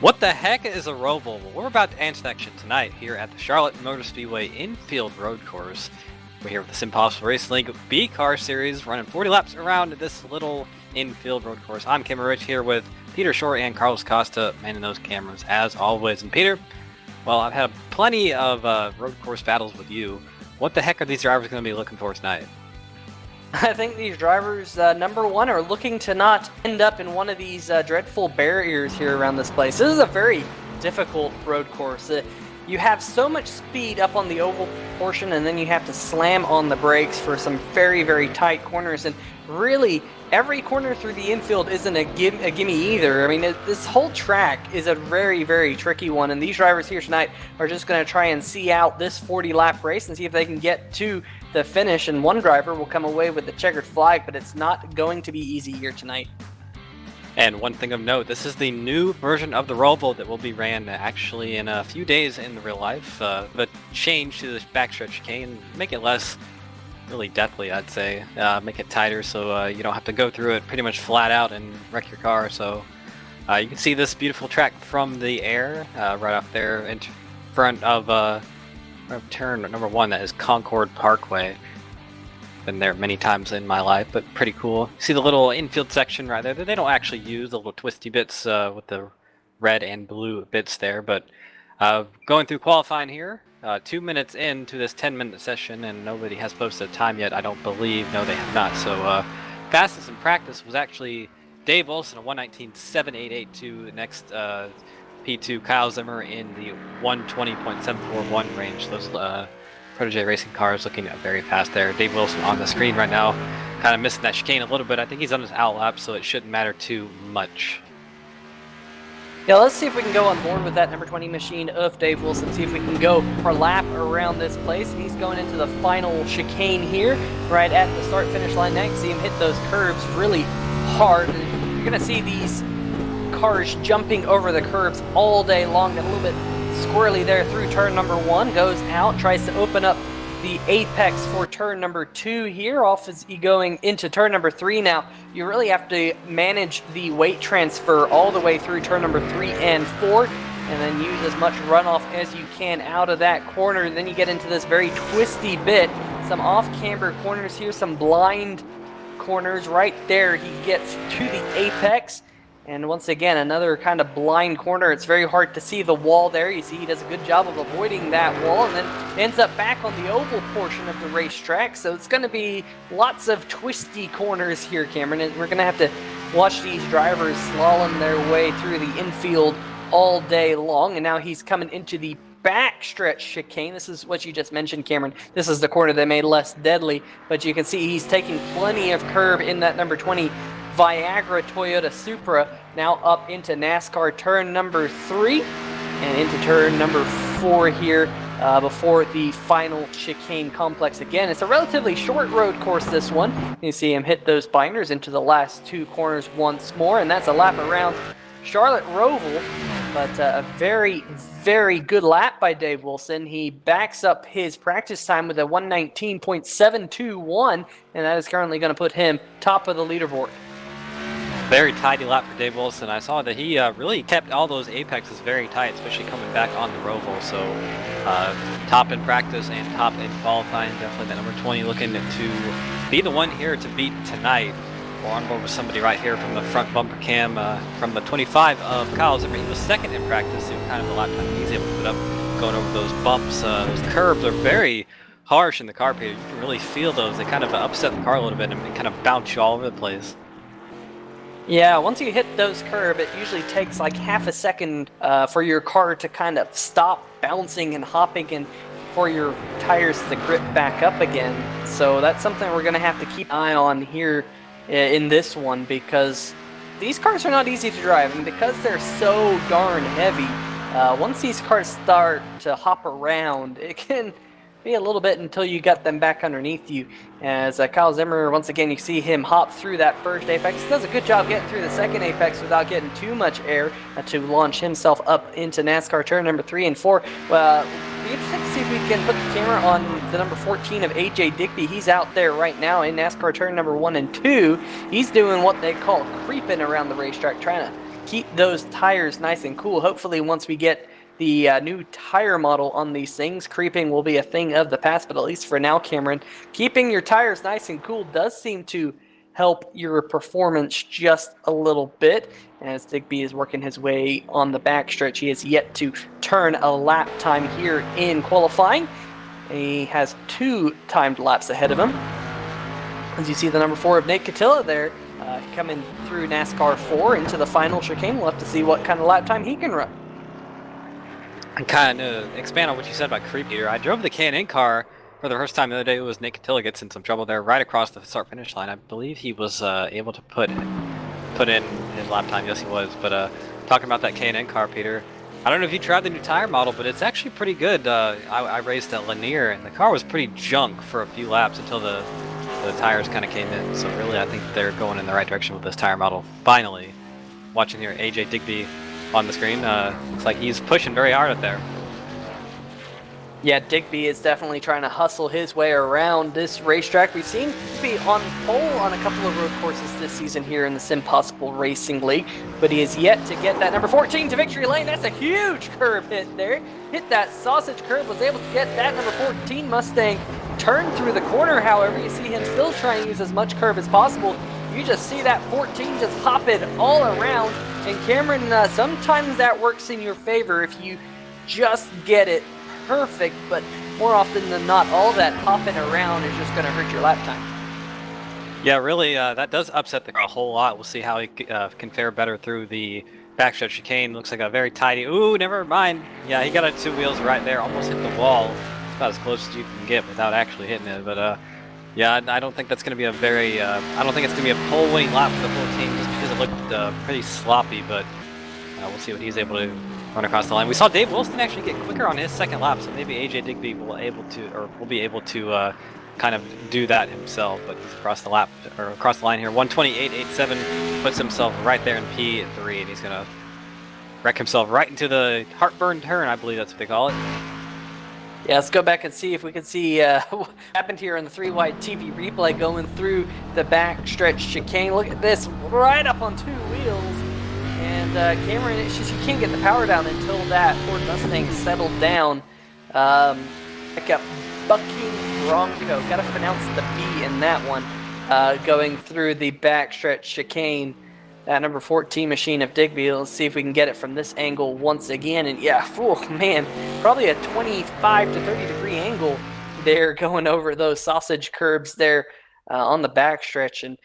What the heck is a Roval? Well, we're about to answer that question tonight here at the Charlotte Motor Speedway Infield Road Course. We're here with the SimPossible Racing League B Car Series, running 40 laps around this little infield road course. I'm Kim Rich here with Peter Shore and Carlos Costa, manning those cameras as always. And Peter, well, I've had plenty of road course battles with you. What the heck are these drivers going to be looking for tonight? I think these drivers, number one, are looking to not end up in one of these dreadful barriers here around this place. This is a very difficult road course. You have so much speed up on the oval portion, and then you have to slam on the brakes for some very, very tight corners. And really, every corner through the infield isn't a gimme either. I mean, this whole track is a very, very tricky one, and these drivers here tonight are just going to try and see out this 40-lap race and see if they can get to the finish, and one driver will come away with the checkered flag, but it's not going to be easy here tonight. And one thing of note, this is the new version of the Roval that will be ran actually in a few days in the real life. But change to this backstretch chicane, make it less really deathly, I'd say. Make it tighter so you don't have to go through it pretty much flat out and wreck your car. So you can see this beautiful track from the air right up there in front of turn number 1, that is Concord Parkway. Been there many times in my life, but pretty cool. See the little infield section right there that they don't actually use, the little twisty bits with the red and blue bits there. But going through qualifying here, 2 minutes into this 10-minute session, and nobody has posted a time yet, I don't believe. No, they have not. So fastest in practice was actually Dave Wilson, a 1:19.788 the next P2 Kyle Zimmer in the 1:20.741 range. Those Protege Racing cars looking very fast there. Dave Wilson on the screen right now, kind of missing that chicane a little bit. I think he's on his out lap, so it shouldn't matter too much. Yeah, let's see if we can go on board with that number 20 machine of Dave Wilson, see if we can go our lap around this place. And he's going into the final chicane here, right at the start-finish line. Now you can see him hit those curbs really hard. And you're going to see these cars jumping over the curbs all day long. Got a little bit squirrely there through turn number 1, goes out, tries to open up the apex for turn number 2 here, off as he going into turn number 3. Now you really have to manage the weight transfer all the way through turn number 3 and 4, and then use as much runoff as you can out of that corner. And then you get into this very twisty bit, some off-camber corners here, some blind corners right there. He gets to the apex. And once again, another kind of blind corner. It's very hard to see the wall there. You see he does a good job of avoiding that wall, and then ends up back on the oval portion of the racetrack. So it's going to be lots of twisty corners here, Cameron. And we're going to have to watch these drivers slalom their way through the infield all day long. And now he's coming into the backstretch chicane. This is what you just mentioned, Cameron. This is the corner they made less deadly, but you can see he's taking plenty of curb in that number 20 Viagra Toyota Supra. Now up into NASCAR turn number 3 and into turn number 4 here before the final chicane complex. Again, it's a relatively short road course, this one. You see him hit those binders into the last 2 corners once more, and that's a lap around Charlotte Roval. But a very, very good lap by Dave Wilson. He backs up his practice time with a 1:19.721, and that is currently going to put him top of the leaderboard. Very tidy lap for Dave Wilson. I saw that he really kept all those apexes very tight, especially coming back on the Roval. So top in practice and top in qualifying. Definitely that number 20 looking to be the one here to beat tonight. We're on board with somebody right here from the front bumper cam from the 25 of Kyle Zimmer. He was second in practice, so kind of the lap time he's able to put up going over those bumps. Those curbs are very harsh in the car, Peter. You can really feel those. They kind of upset the car a little bit and kind of bounce you all over the place. Yeah, once you hit those curb, it usually takes like half a second for your car to kind of stop bouncing and hopping and for your tires to grip back up again. So that's something we're going to have to keep an eye on here in this one, because these cars are not easy to drive, and because they're so darn heavy, once these cars start to hop around, it can be a little bit until you got them back underneath you. As Kyle Zimmer, once again, you see him hop through that first apex. He does a good job getting through the second apex without getting too much air to launch himself up into NASCAR turn number 3 and 4. Well, it'll be interesting to see if we can put the camera on the number 14 of AJ Digby. He's out there right now in NASCAR turn number 1 and 2. He's doing what they call creeping around the racetrack, trying to keep those tires nice and cool. Hopefully once we get the new tire model on these things, creeping will be a thing of the past, but at least for now, Cameron, keeping your tires nice and cool does seem to help your performance just a little bit. As Digby is working his way on the backstretch, he has yet to turn a lap time here in qualifying. He has 2 timed laps ahead of him. As you see the number 4 of Nate Catilla there, coming through NASCAR 4 into the final chicane. We'll have to see what kind of lap time he can run. And kind of expand on what you said about creep here. I drove the K&N car for the first time the other day. It was Nate Catilla gets in some trouble there right across the start-finish line. I believe he was able to put in his lap time. Yes, he was. But talking about that K&N car, Peter, I don't know if you tried the new tire model, but it's actually pretty good. I raced at Lanier, and the car was pretty junk for a few laps until the tires kind of came in. So really, I think they're going in the right direction with this tire model. Finally, watching here, AJ Digby on the screen. Looks like he's pushing very hard up there. Yeah, Digby is definitely trying to hustle his way around this racetrack. We've seen Digby on pole on a couple of road courses this season here in the SimPossible Racing League, but he has yet to get that number 14 to victory lane. That's a huge curb hit there. Hit that sausage curb, was able to get that number 14 Mustang turned through the corner. However, you see him still trying to use as much curb as possible. You just see that 14 just hop it all around. And Cameron, sometimes that works in your favor if you just get it perfect, but more often than not, all that hopping around is just going to hurt your lap time. Yeah, really, that does upset the car a whole lot. We'll see how he can fare better through the backstretch chicane. Looks like a very tidy. Ooh, never mind. Yeah, he got on 2 wheels right there, almost hit the wall. It's about as close as you can get without actually hitting it. But yeah, I don't think that's going to be a very. I don't think it's going to be a pole-winning lap for the 14, just because it looked pretty sloppy. But we'll see what he's able to run across the line. We saw Dave Wilson actually get quicker on his second lap, so maybe AJ Digby will be able to kind of do that himself. But he's across the line here. 128.87 puts himself right there in P3, and he's gonna wreck himself right into the heartburn turn. I believe that's what they call it. Yeah, let's go back and see if we can see what happened here on the 3-wide TV replay going through the backstretch chicane. Look at this, right up on 2 wheels. And Cameron, it's just you can't get the power down until that Ford Mustang settled down. Pick up Bucking Bronco. Gotta pronounce the B in that one. Going through the backstretch chicane. That number 14 machine of Digby. Let's see if we can get it from this angle once again. And yeah, oh man, probably a 25 to 30 degree angle there going over those sausage curbs there on the backstretch. And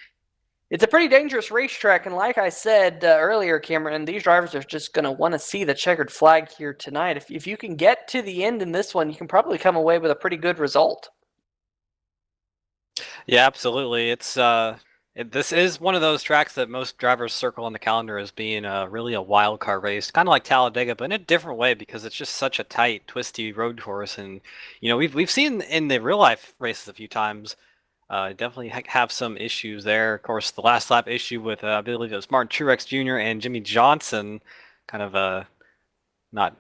it's a pretty dangerous racetrack, and like I said earlier, Cameron, these drivers are just going to want to see the checkered flag here tonight. If you can get to the end in this one, you can probably come away with a pretty good result. Yeah, absolutely. This is one of those tracks that most drivers circle on the calendar as being really a wild card race, kind of like Talladega, but in a different way because it's just such a tight, twisty road course. And we've seen in the real life races a few times. Definitely have some issues there. Of course, the last lap issue with I believe it was Martin Truex Jr. and Jimmy Johnson, kind of not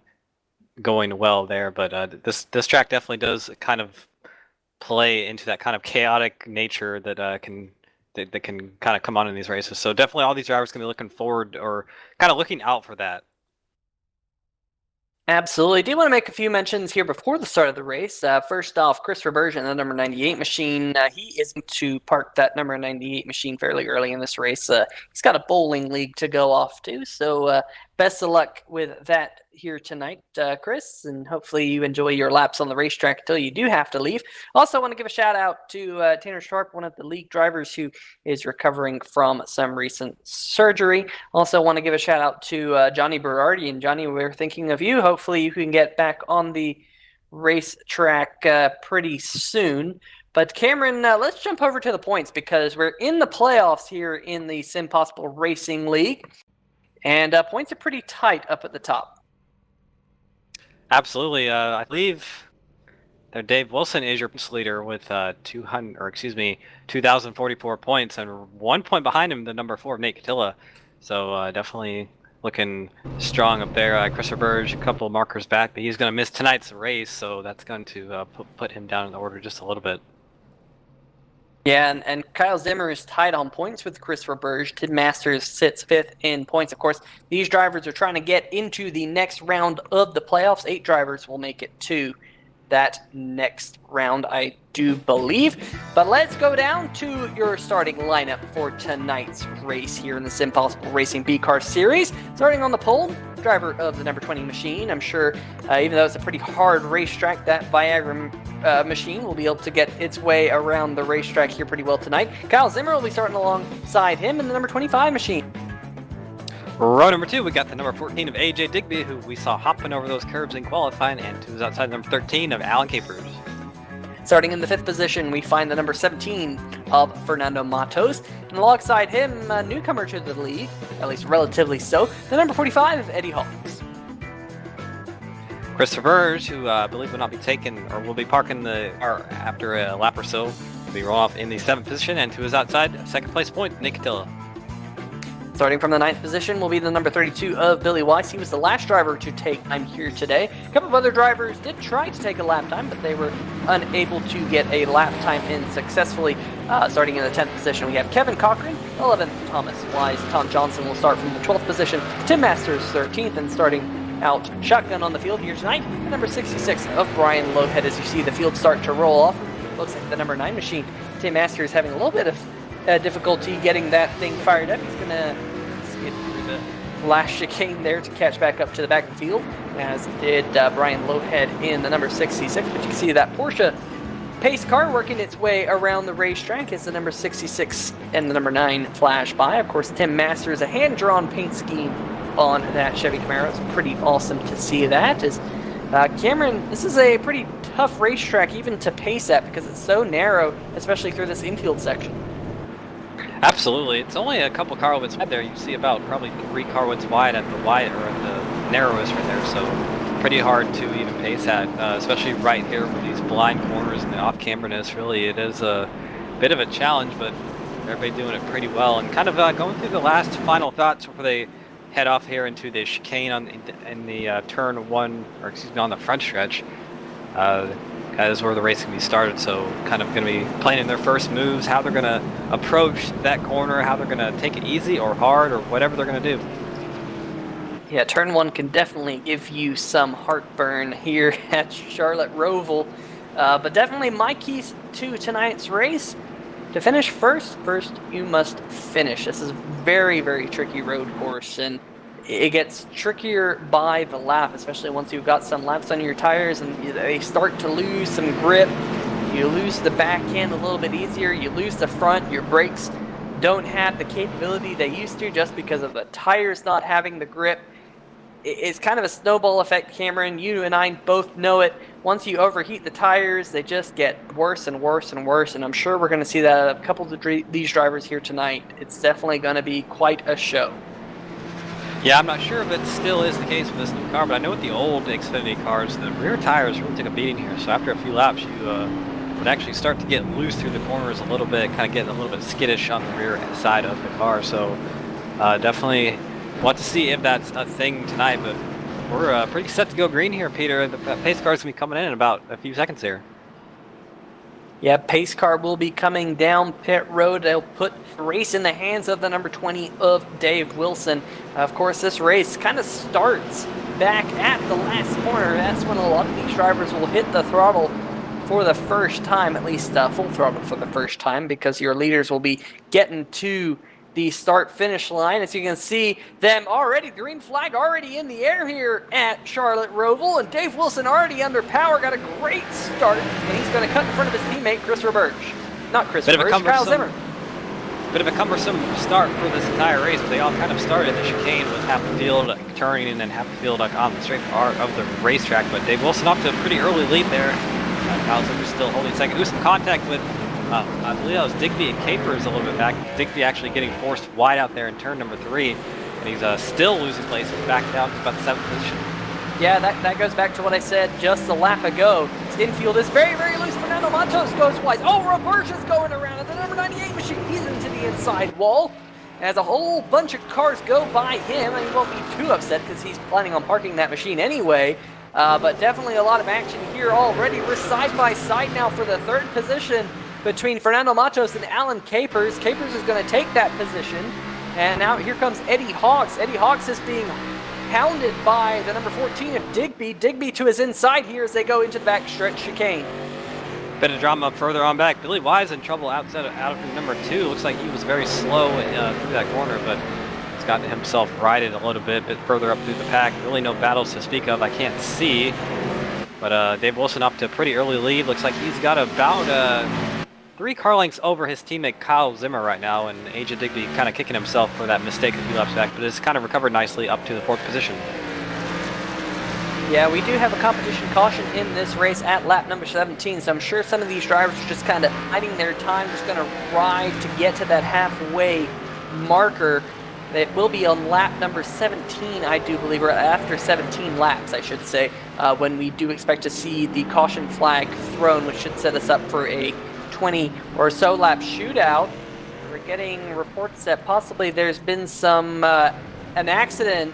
going well there. But this track definitely does kind of play into that kind of chaotic nature that can kind of come on in these races. So definitely all these drivers can be looking forward or kind of looking out for that. Absolutely. Do you want to make a few mentions here before the start of the race? First off, Christopher Bergen, the number 98 machine. He is going to park that number 98 machine fairly early in this race. He's got a bowling league to go off to, so best of luck with that here tonight, Chris, and hopefully you enjoy your laps on the racetrack until you do have to leave. Also want to give a shout out to Tanner Sharp, one of the league drivers who is recovering from some recent surgery. Also want to give a shout out to Johnny Berardi. And Johnny, we're thinking of you. Hopefully you can get back on the racetrack pretty soon. But Cameron, let's jump over to the points because we're in the playoffs here in the SimPossible Racing League. And points are pretty tight up at the top. Absolutely. I believe Dave Wilson is your points leader with 2,044 points, and 1 point behind him, the number 4 of Nate Catilla. So definitely looking strong up there. Christopher Burge, a couple markers back, but he's going to miss tonight's race, so that's going to put him down in the order just a little bit. Yeah, and Kyle Zimmer is tied on points with Christopher Burge. Tim Masters sits 5th in points. Of course, these drivers are trying to get into the next round of the playoffs. 8 drivers will make it to that next round, I do believe. But let's go down to your starting lineup for tonight's race here in the SimPossible Racing B-Car Series. Starting on the pole, driver of the number 20 machine. I'm sure, even though it's a pretty hard racetrack, that Viagra machine will be able to get its way around the racetrack here pretty well tonight. Kyle Zimmer will be starting alongside him in the number 25 machine. Row number 2, we got the number 14 of AJ Digby, who we saw hopping over those curbs in qualifying, and who's outside number 13 of Alan Capers. Starting in the 5th position, we find the number 17 of Fernando Matos, and alongside him, a newcomer to the league, at least relatively so, the number 45 of Eddie Hawkins. Christopher Burge, who I believe will not be taken, or will be parking the car after a lap or so, will be rolling off in the 7th position, and to his outside, 2nd place point, Nick Catilla. Starting from the 9th position will be the number 32 of Billy Weiss. He was the last driver to take time here today. A couple of other drivers did try to take a lap time, but they were unable to get a lap time in successfully. Starting in the 10th position, we have Kevin Cochran, 11th Thomas Wise. Tom Johnson will start from the 12th position. Tim Masters 13th, and starting out shotgun on the field here tonight, the number 66 of Brian Loadhead. As you see the field start to roll off, looks like the number 9 machine. Tim Masters having a little bit of difficulty getting that thing fired up. He's going to skid through the last chicane there to catch back up to the back of the field, as did Brian Loadhead in the number 66. But you can see that Porsche pace car working its way around the racetrack as the number 66 and the number 9 flash by. Of course, Tim Masters, a hand-drawn paint scheme on that Chevy Camaro. It's pretty awesome to see that. As Cameron, this is a pretty tough racetrack even to pace at because it's so narrow, especially through this infield section. Absolutely. It's only a couple car widths wide there. You see about probably 3 car widths wide at the wide, or at the narrowest right there. So pretty hard to even pace at, especially right here with these blind corners and the off-camera-ness. Really, it is a bit of a challenge, but everybody doing it pretty well. And kind of going through the last final thoughts before they head off here into the chicane in the turn 1, or excuse me, on the front stretch. That is where the race can be started, so kind of going to be planning their first moves, how they're going to approach that corner, how they're going to take it easy or hard or whatever they're going to do. Yeah, turn 1 can definitely give you some heartburn here at Charlotte Roval, but definitely my keys to tonight's race. To finish first you must finish. This is a very, very tricky road course, and it gets trickier by the lap, especially once you've got some laps on your tires and they start to lose some grip. You lose the back end a little bit easier, you lose the front, your brakes don't have the capability they used to just because of the tires not having the grip. It's kind of a snowball effect, Cameron. You and I both know it. Once you overheat the tires, they just get worse and worse and worse, and I'm sure we're going to see that out of a couple of these drivers here tonight. It's definitely going to be quite a show. Yeah, I'm not sure if it still is the case with this new car, but I know with the old Xfinity cars, the rear tires really took a beating here. So after a few laps, you would actually start to get loose through the corners a little bit, kind of getting a little bit skittish on the rear side of the car. So definitely want to see if that's a thing tonight, but we're pretty set to go green here, Peter. The pace car's going to be coming in about a few seconds here. Yeah, pace car will be coming down pit road. They'll put the race in the hands of the number 20 of Dave Wilson. Of course, this race kind of starts back at the last corner. That's when a lot of these drivers will hit the throttle for the first time, at least full throttle for the first time, because your leaders will be getting to the start-finish line. As you can see them already, the green flag already in the air here at Charlotte Roval, and Dave Wilson already under power, got a great start, and he's going to cut in front of his teammate Christopher Burge. Not Christopher Burge, Kyle Zimmer. Bit of a cumbersome start for this entire race, but they all kind of started the chicane with half the field turning and then half the field on the straight part of the racetrack, but Dave Wilson off to a pretty early lead there. Kyle Zimmer still holding second. There was some contact with I believe that was Digby and Capers a little bit back. Digby actually getting forced wide out there in turn number 3, and he's still losing place. He's back down to about the 7th position. Yeah, that goes back to what I said just a lap ago. His infield is very, very loose. Fernando Matos goes wide. Oh, Roberge is going around at the number 98 machine. He's into the inside wall. As a whole bunch of cars go by him, and he won't be too upset because he's planning on parking that machine anyway. But definitely a lot of action here already. We're side by side now for the 3rd position. between Fernando Matos and Alan Capers. Capers is going to take that position. And now here comes Eddie Hawks. Eddie Hawks is being hounded by the number 14 of Digby. Digby to his inside here as they go into the backstretch chicane. Bit of drama further on back. Billy Wise in trouble out of number 2. Looks like he was very slow through that corner, but he's gotten himself righted a little bit further up through the pack. Really no battles to speak of I can't see. But Dave Wilson up to a pretty early lead. Looks like he's got about 3 car lengths over his teammate Kyle Zimmer right now, and AJ Digby kind of kicking himself for that mistake a few laps back, but it's kind of recovered nicely up to the 4th position. Yeah, we do have a competition caution in this race at lap number 17, so I'm sure some of these drivers are just kind of hiding their time, just going to ride to get to that halfway marker. It will be on lap number 17, I do believe, or after 17 laps, I should say, when we do expect to see the caution flag thrown, which should set us up for a 20 or so lap shootout. We're getting reports that possibly there's been an accident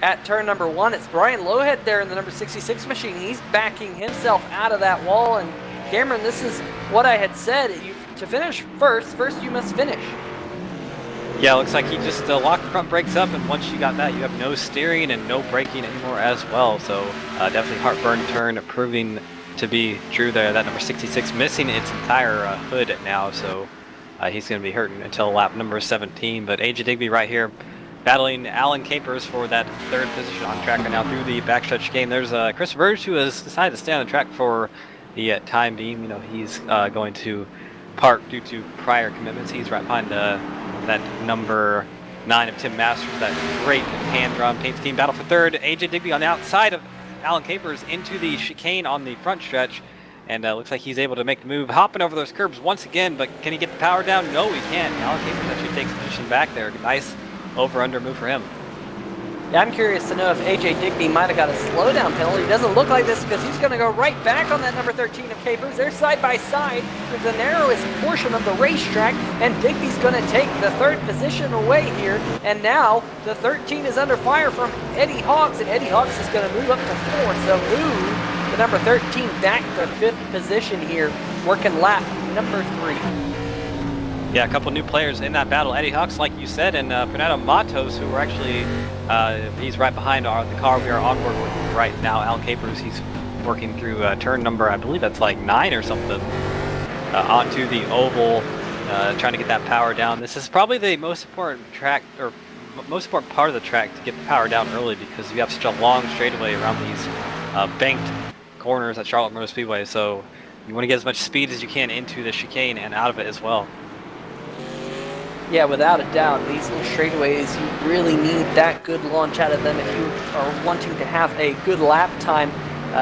at turn number 1. It's Brian Lowhead there in the number 66 machine. He's backing himself out of that wall. And Cameron, this is what I had said. To finish first you must finish. Yeah, looks like he just locked the front brakes up, and once you got that, you have no steering and no braking anymore as well. So definitely heartburn turn proving to be true there. That number 66 missing its entire hood now, so he's going to be hurting until lap number 17. But AJ Digby right here battling Alan Capers for that 3rd position on track right now through the backstretch game. There's Chris Verge, who has decided to stay on the track for the time being. You know, he's going to park due to prior commitments. He's right behind that number 9 of Tim Masters, that great hand drum paint scheme. Battle for 3rd. AJ Digby on the outside of Alan Capers into the chicane on the front stretch, and looks like he's able to make the move, hopping over those curbs once again, but can he get the power down? No, he can't. Alan Capers actually takes position back there. Nice over-under move for him. Yeah, I'm curious to know if AJ Digby might have got a slowdown penalty. It doesn't look like this because he's going to go right back on that number 13 of Capers. They're side by side through the narrowest portion of the racetrack, and Digby's going to take the 3rd position away here. And now the 13 is under fire from Eddie Hawks, and Eddie Hawks is going to move up to 4th. So move the number 13 back to 5th position here, working lap number 3. Yeah, a couple new players in that battle. Eddie Hawks, like you said, and Fernando Matos, who are actually, he's right behind the car we are on board with right now. Alan Capers, he's working through turn number, I believe that's like 9 or something, onto the oval, trying to get that power down. This is probably the most important track, or most important part of the track to get the power down early, because you have such a long straightaway around these banked corners at Charlotte Motor Speedway. So you want to get as much speed as you can into the chicane and out of it as well. Yeah, without a doubt, these little straightaways, you really need that good launch out of them if you are wanting to have a good lap time,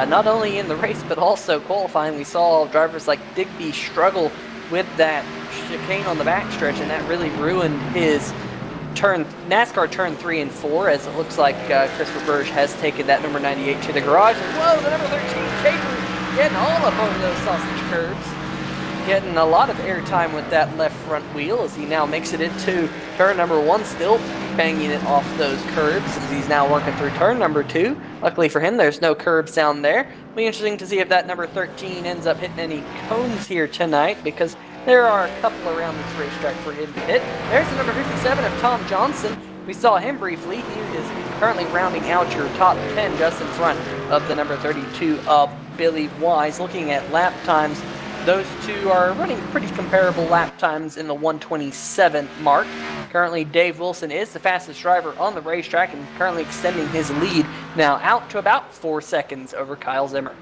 not only in the race, but also qualifying. We saw drivers like Digby struggle with that chicane on the backstretch, and that really ruined his NASCAR turn 3 and 4, as it looks like Christopher Burge has taken that number 98 to the garage. And whoa, the number 13 Capers getting all up over those sausage curbs. Getting a lot of airtime with that left front wheel as he now makes it into turn number 1, still banging it off those curbs as he's now working through turn number 2. Luckily for him, there's no curbs down there. It'll be interesting to see if that number 13 ends up hitting any cones here tonight, because there are a couple around this racetrack for him to hit. There's the number 57 of Tom Johnson. We saw him briefly. He is currently rounding out your top 10 just in front of the number 32 of Billy Wise. Looking at lap times, those two are running pretty comparable lap times in the 1:27 mark. Currently, Dave Wilson is the fastest driver on the racetrack and currently extending his lead now out to about 4 seconds over Kyle Zimmer.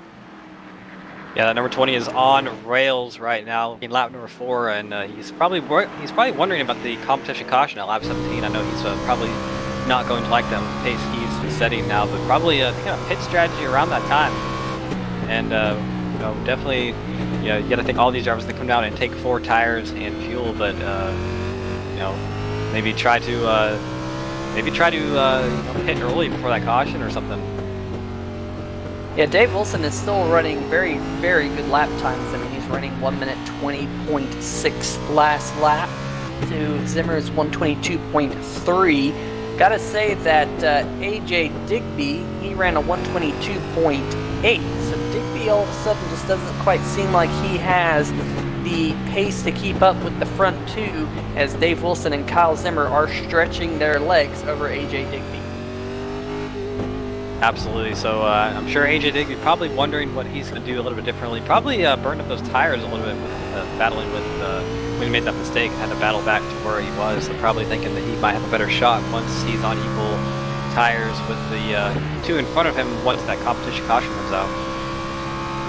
Yeah, that number 20 is on rails right now in lap number 4, and he's probably wondering about the competition caution at lap 17. I know he's probably not going to like that pace he's setting now, but probably thinking of pit strategy around that time. And you know, definitely, you know, you got to think all these drivers that come down and take 4 tires and fuel, but you know, maybe try to you know, hit early before that caution or something. Yeah, Dave Wilson is still running very, very good lap times. I mean, he's running 1:20.6 last lap to Zimmer's 1:22.3. Gotta say that AJ Digby, he ran a 1:22.8. So Digby all of a sudden just doesn't quite seem like he has the pace to keep up with the front two as Dave Wilson and Kyle Zimmer are stretching their legs over AJ Digby. Absolutely. So I'm sure AJ Digby probably wondering what he's going to do a little bit differently. Probably burned up those tires a little bit with battling with when he made that mistake, had to battle back to where he was. So probably thinking that he might have a better shot once he's on equal tires with the two in front of him once that competition caution comes out.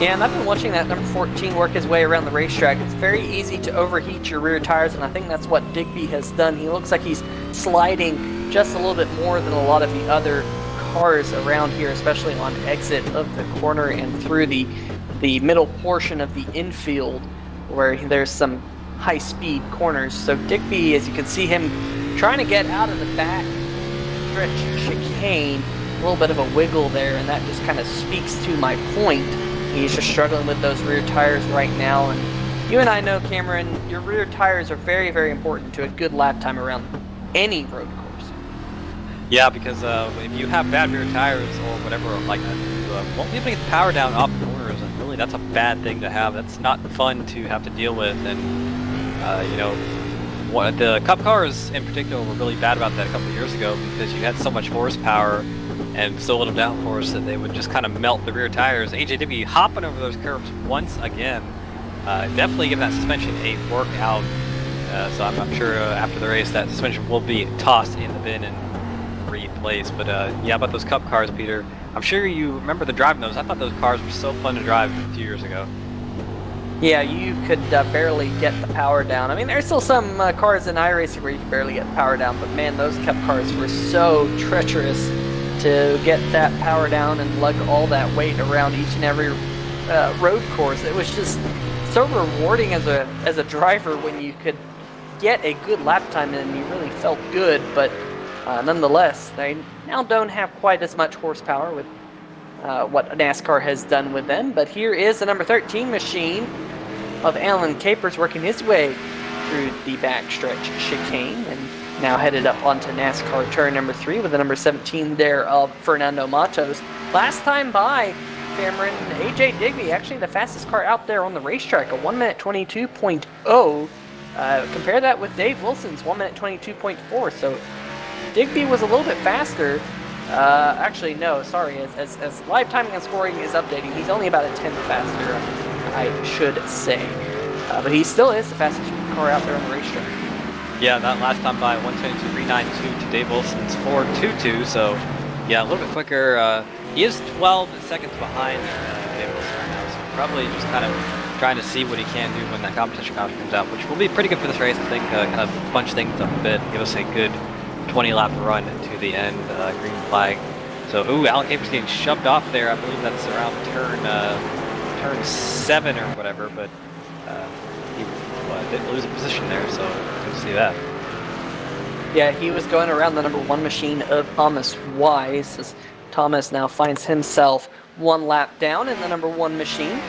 Yeah, and I've been watching that number 14 work his way around the racetrack. It's very easy to overheat your rear tires, and I think that's what Digby has done. He looks like he's sliding just a little bit more than a lot of the other cars around here, especially on exit of the corner and through the middle portion of the infield where there's some high-speed corners. So Digby, as you can see him trying to get out of the back stretch chicane, a little bit of a wiggle there, and that just kind of speaks to my point. He's just struggling with those rear tires right now, and you and I know, Cameron, your rear tires are very, very important to a good lap time around any road course. Yeah, because if you have bad rear tires or whatever like that, you won't be able to get the power down off the corners, and really that's a bad thing to have. That's not fun to have to deal with, and you know, the Cup cars in particular were really bad about that a couple of years ago because you had so much horsepower and so little downforce that they would just kind of melt the rear tires. AJ Digby hopping over those curves once again, definitely giving that suspension a workout. So I'm sure after the race that suspension will be tossed in the bin and replaced. But yeah, about those Cup cars, Peter, I'm sure you remember the driving those. I thought those cars were so fun to drive a few years ago. Yeah, you could barely get the power down. I mean, there's still some cars in iRacing where you can barely get the power down, but man, those Cup cars were so treacherous to get that power down and lug all that weight around each and every road course. It was just so rewarding as a driver when you could get a good lap time and you really felt good, but nonetheless, they now don't have quite as much horsepower with what NASCAR has done with them. But here is the number 13 machine of Alan Capers working his way through the backstretch chicane and now headed up onto NASCAR turn number 3 with the number 17 there of Fernando Matos. Last time by, Cameron, AJ Digby, actually the fastest car out there on the racetrack, a 1:22.0. Compare that with Dave Wilson's 1:22.4. So Digby was a little bit faster. Actually, no, sorry. As live timing and scoring is updating, he's only about a tenth faster, I should say. But he still is the fastest car out there on the racetrack. Yeah, that last time by 1:22.392 to Dave Wilson's 4:22. So yeah, a little bit quicker. He is 12 seconds behind Dave Wilson right now. So probably just kind of trying to see what he can do when that competition comes out, which will be pretty good for this race. I think kind of bunch things up a bit, give us a good 20-lap run to the end, green flag. So, ooh, Alan Capers getting shoved off there. I believe that's around turn 7 or whatever, but he didn't lose a position there, so good to see that. Yeah, he was going around the number 1 machine of Thomas Wise, as Thomas now finds himself 1 lap down in the number 1 machine.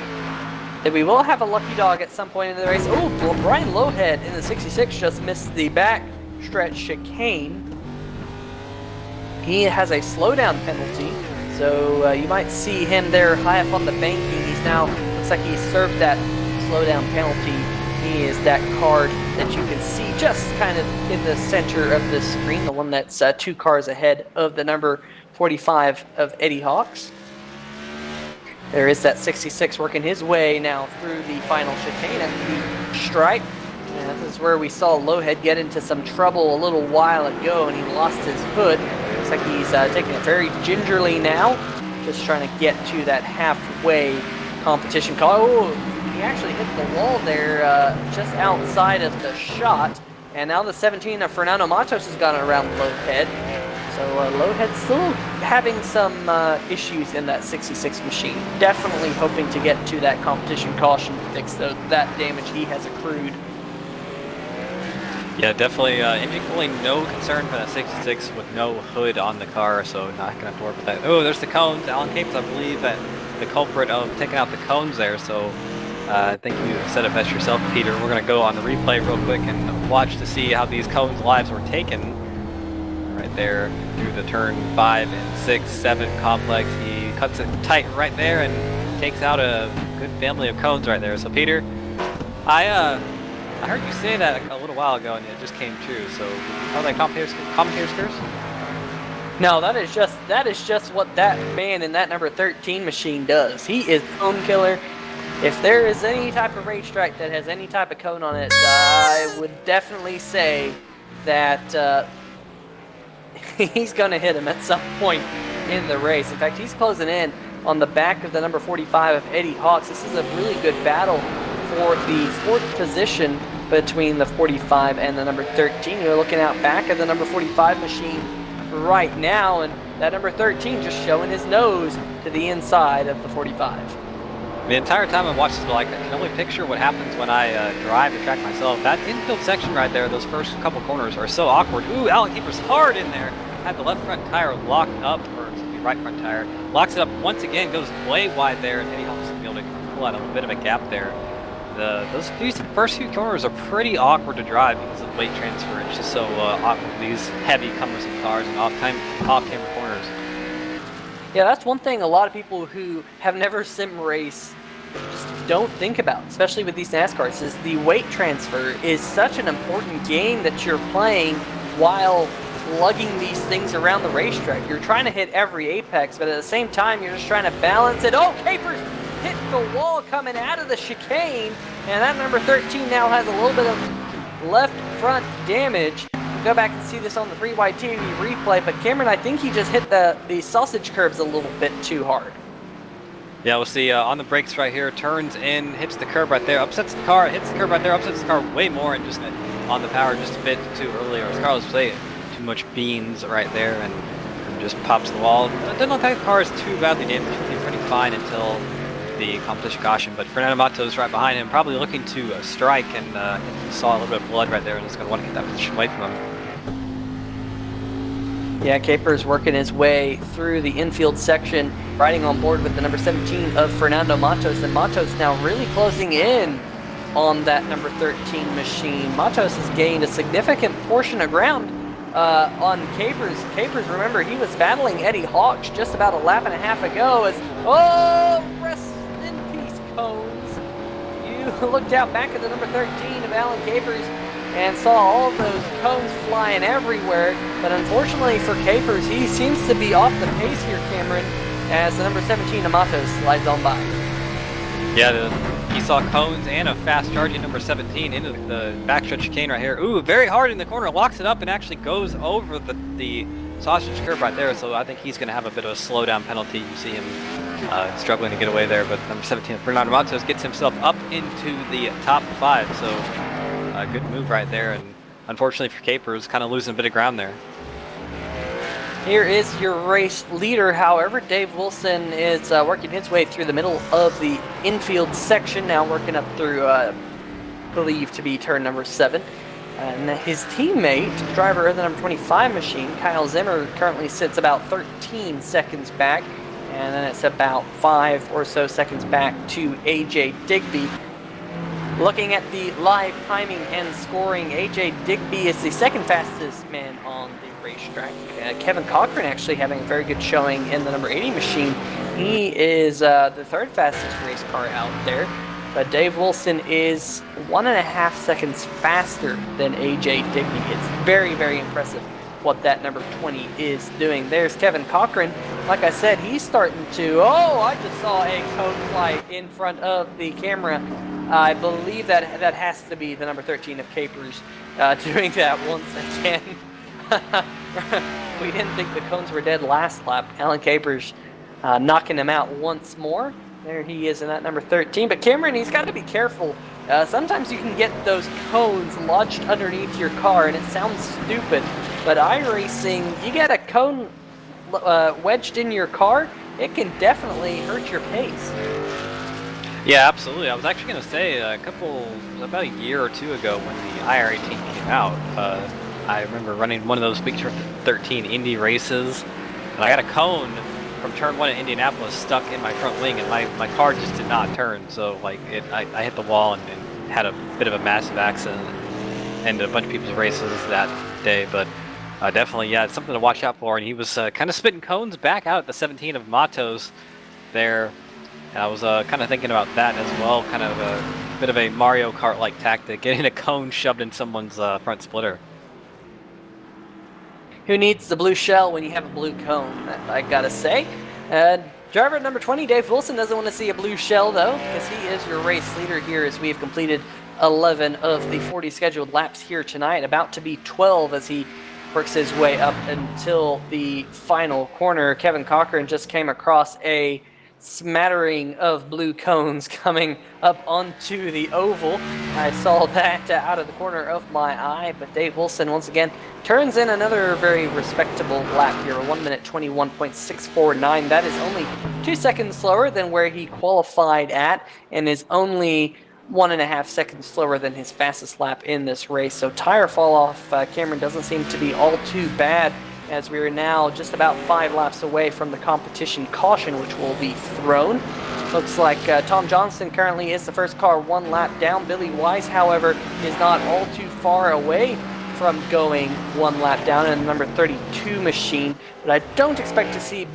And we will have a lucky dog at some point in the race. Oh, Brian Lowhead in the 66 just missed the back stretch chicane. He has a slowdown penalty, so you might see him there high up on the banking. He's now, looks like he served that slowdown penalty. He is that card that you can see just kind of in the center of the screen, the one that's 2 cars ahead of the number 45 of Eddie Hawks. There is that 66 working his way now through the final chicane at the stripe. And this is where we saw Lowhead get into some trouble a little while ago, and he lost his hood. Looks like he's taking it very gingerly now, just trying to get to that halfway competition call. Oh, he actually hit the wall there just outside of the shot. And now the 17 of Fernando Matos has gone around Lowhead. So Lowhead's still having some issues in that 66 machine. Definitely hoping to get to that competition caution to fix that damage he has accrued. Yeah, definitely engine cooling, no concern for that 66 with no hood on the car, so not gonna have to worry with that. Oh, there's the cones. Alan Capers, I believe, that the culprit of taking out the cones there, so I think you said it best yourself, Peter. We're gonna go on the replay real quick and watch to see how these cones' lives were taken. Right there through the turn 5 and 6, 7 complex. He cuts it tight right there and takes out a good family of cones right there. So Peter, I heard you say that a little while ago, and it just came true. So, are they commentators curse? No, that is just what that man in that number 13 machine does. He is cone killer. If there is any type of racetrack that has any type of cone on it, I would definitely say that he's going to hit him at some point in the race. In fact, he's closing in on the back of the number 45 of Eddie Hawks. This is a really good battle for the 4th position between the 45 and the number 13. You're looking out back of the number 45 machine right now, and that number 13 just showing his nose to the inside of the 45. The entire time I watched this, I can only picture what happens when I drive the track myself. That infield section right there, those first couple corners are so awkward. Ooh, Alan Keeper's hard in there. Had the left front tire locked up, or excuse me, right front tire. Locks it up once again, goes way wide there, and Eddie Hawks is able to pull out a little bit of a gap there. Those first few corners are pretty awkward to drive because of weight transfer. It's just so awkward, these heavy, cumbersome cars and off-camera corners. Yeah, that's one thing a lot of people who have never sim raced just don't think about, especially with these NASCARs, is the weight transfer is such an important game that you're playing while lugging these things around the racetrack. You're trying to hit every apex, but at the same time, you're just trying to balance it. Oh, Capers hit the wall coming out of the chicane, and that number 13 now has a little bit of left front damage. Go back and see this on the 3Y TV replay, but Cameron, I think he just hit the sausage curbs a little bit too hard. Yeah, we'll see on the brakes right here, turns in, hits the curb right there, upsets the car, hits the curb right there, upsets the car way more, and just on the power just a bit too early, or as Carlos would say, too much beans right there, and just pops the wall. It doesn't look like the car is too badly damaged, it's pretty fine until the competition caution, but Fernando Matos right behind him, probably looking to strike, and he saw a little bit of blood right there, and is going to want to get that position away from him. Yeah, Capers working his way through the infield section, riding on board with the number 17 of Fernando Matos, and Matos now really closing in on that number 13 machine. Matos has gained a significant portion of ground on Capers. Capers, remember, he was battling Eddie Hawks just about a lap and a half ago as, oh, rest in peace, Cones. You looked out back at the number 13 of Alan Capers and saw all of those cones flying everywhere, but unfortunately for Capers, he seems to be off the pace here, Cameron, as the number 17 Amatos slides on by. Yeah, he saw cones and a fast charging number 17 into the backstretch chicane right here. Ooh, very hard in the corner, locks it up and actually goes over the sausage curb right there, so I think he's going to have a bit of a slowdown penalty. You see him struggling to get away there, but number 17 Fernando Matos gets himself up into the top 5, so a good move right there, and unfortunately for Capers, kind of losing a bit of ground there. Here is your race leader, however. Dave Wilson is working his way through the middle of the infield section, now working up through, believed to be turn number 7. And his teammate, driver of the number 25 machine, Kyle Zimmer, currently sits about 13 seconds back, and then it's about 5 or so seconds back to AJ Digby. Looking at the live timing and scoring, AJ Digby is the second fastest man on the racetrack. Kevin Cochran actually having a very good showing in the number 80 machine. He is the third fastest race car out there, but Dave Wilson is 1.5 seconds faster than AJ Digby. It's very, very impressive what that number 20 is doing. There's Kevin Cochran. Like I said, he's starting to, I just saw a cone fly in front of the camera. I believe that has to be the number 13 of Capers doing that once again. We didn't think the cones were dead last lap. Alan Capers knocking him out once more. There he is in that number 13. But Cameron, he's got to be careful. Sometimes you can get those cones lodged underneath your car, and it sounds stupid. But iRacing, you get a cone wedged in your car, it can definitely hurt your pace. Yeah, absolutely. I was actually going to say about a year or two ago when the IRA team came out, I remember running one of those Week 13 Indy races, and I got a cone from turn 1 in Indianapolis stuck in my front wing, and my car just did not turn, so I hit the wall and had a bit of a massive accident and a bunch of people's races that day, but definitely, yeah, it's something to watch out for, and he was kind of spitting cones back out at the 17 of Matos there. And I was kind of thinking about that as well, kind of Bit of a Mario Kart-like tactic, getting a cone shoved in someone's front splitter. Who needs the blue shell when you have a blue cone, I gotta say. Driver number 20, Dave Wilson, doesn't want to see a blue shell, though, because he is your race leader here as we have completed 11 of the 40 scheduled laps here tonight, about to be 12 as he works his way up until the final corner. Kevin Cochran just came across a smattering of blue cones coming up onto the oval. I saw that out of the corner of my eye, but Dave Wilson once again turns in another very respectable lap here, 1 minute 21.649. That is only 2 seconds slower than where he qualified at, and is only 1.5 seconds slower than his fastest lap in this race. So tire fall off, Cameron, doesn't seem to be all too bad, as we are now just about 5 laps away from the competition caution, which will be thrown. Looks like Tom Johnson currently is the first car 1 lap down. Billy Weiss, however, is not all too far away from going 1 lap down in the number 32 machine, but I don't expect to see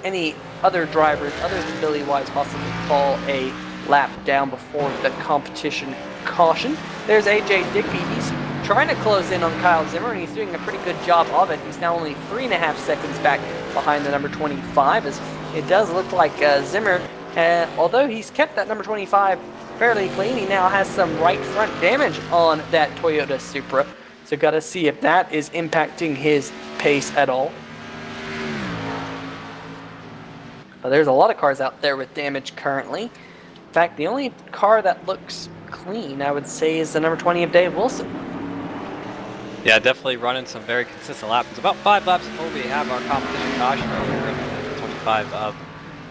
any other drivers other than Billy Weiss possibly fall a lap down before the competition caution. There's AJ Digby. He's trying to close in on Kyle Zimmer, and he's doing a pretty good job of it. He's now only 3.5 seconds back behind the number 25, as it does look like Zimmer, although he's kept that number 25 fairly clean, he now has some right front damage on that Toyota Supra. So got to see if that is impacting his pace at all. But there's a lot of cars out there with damage currently. In fact, the only car that looks clean, I would say, is the number 20 of Dave Wilson. Yeah, definitely running some very consistent laps. It's about 5 laps before we have our competition caution over in 25 of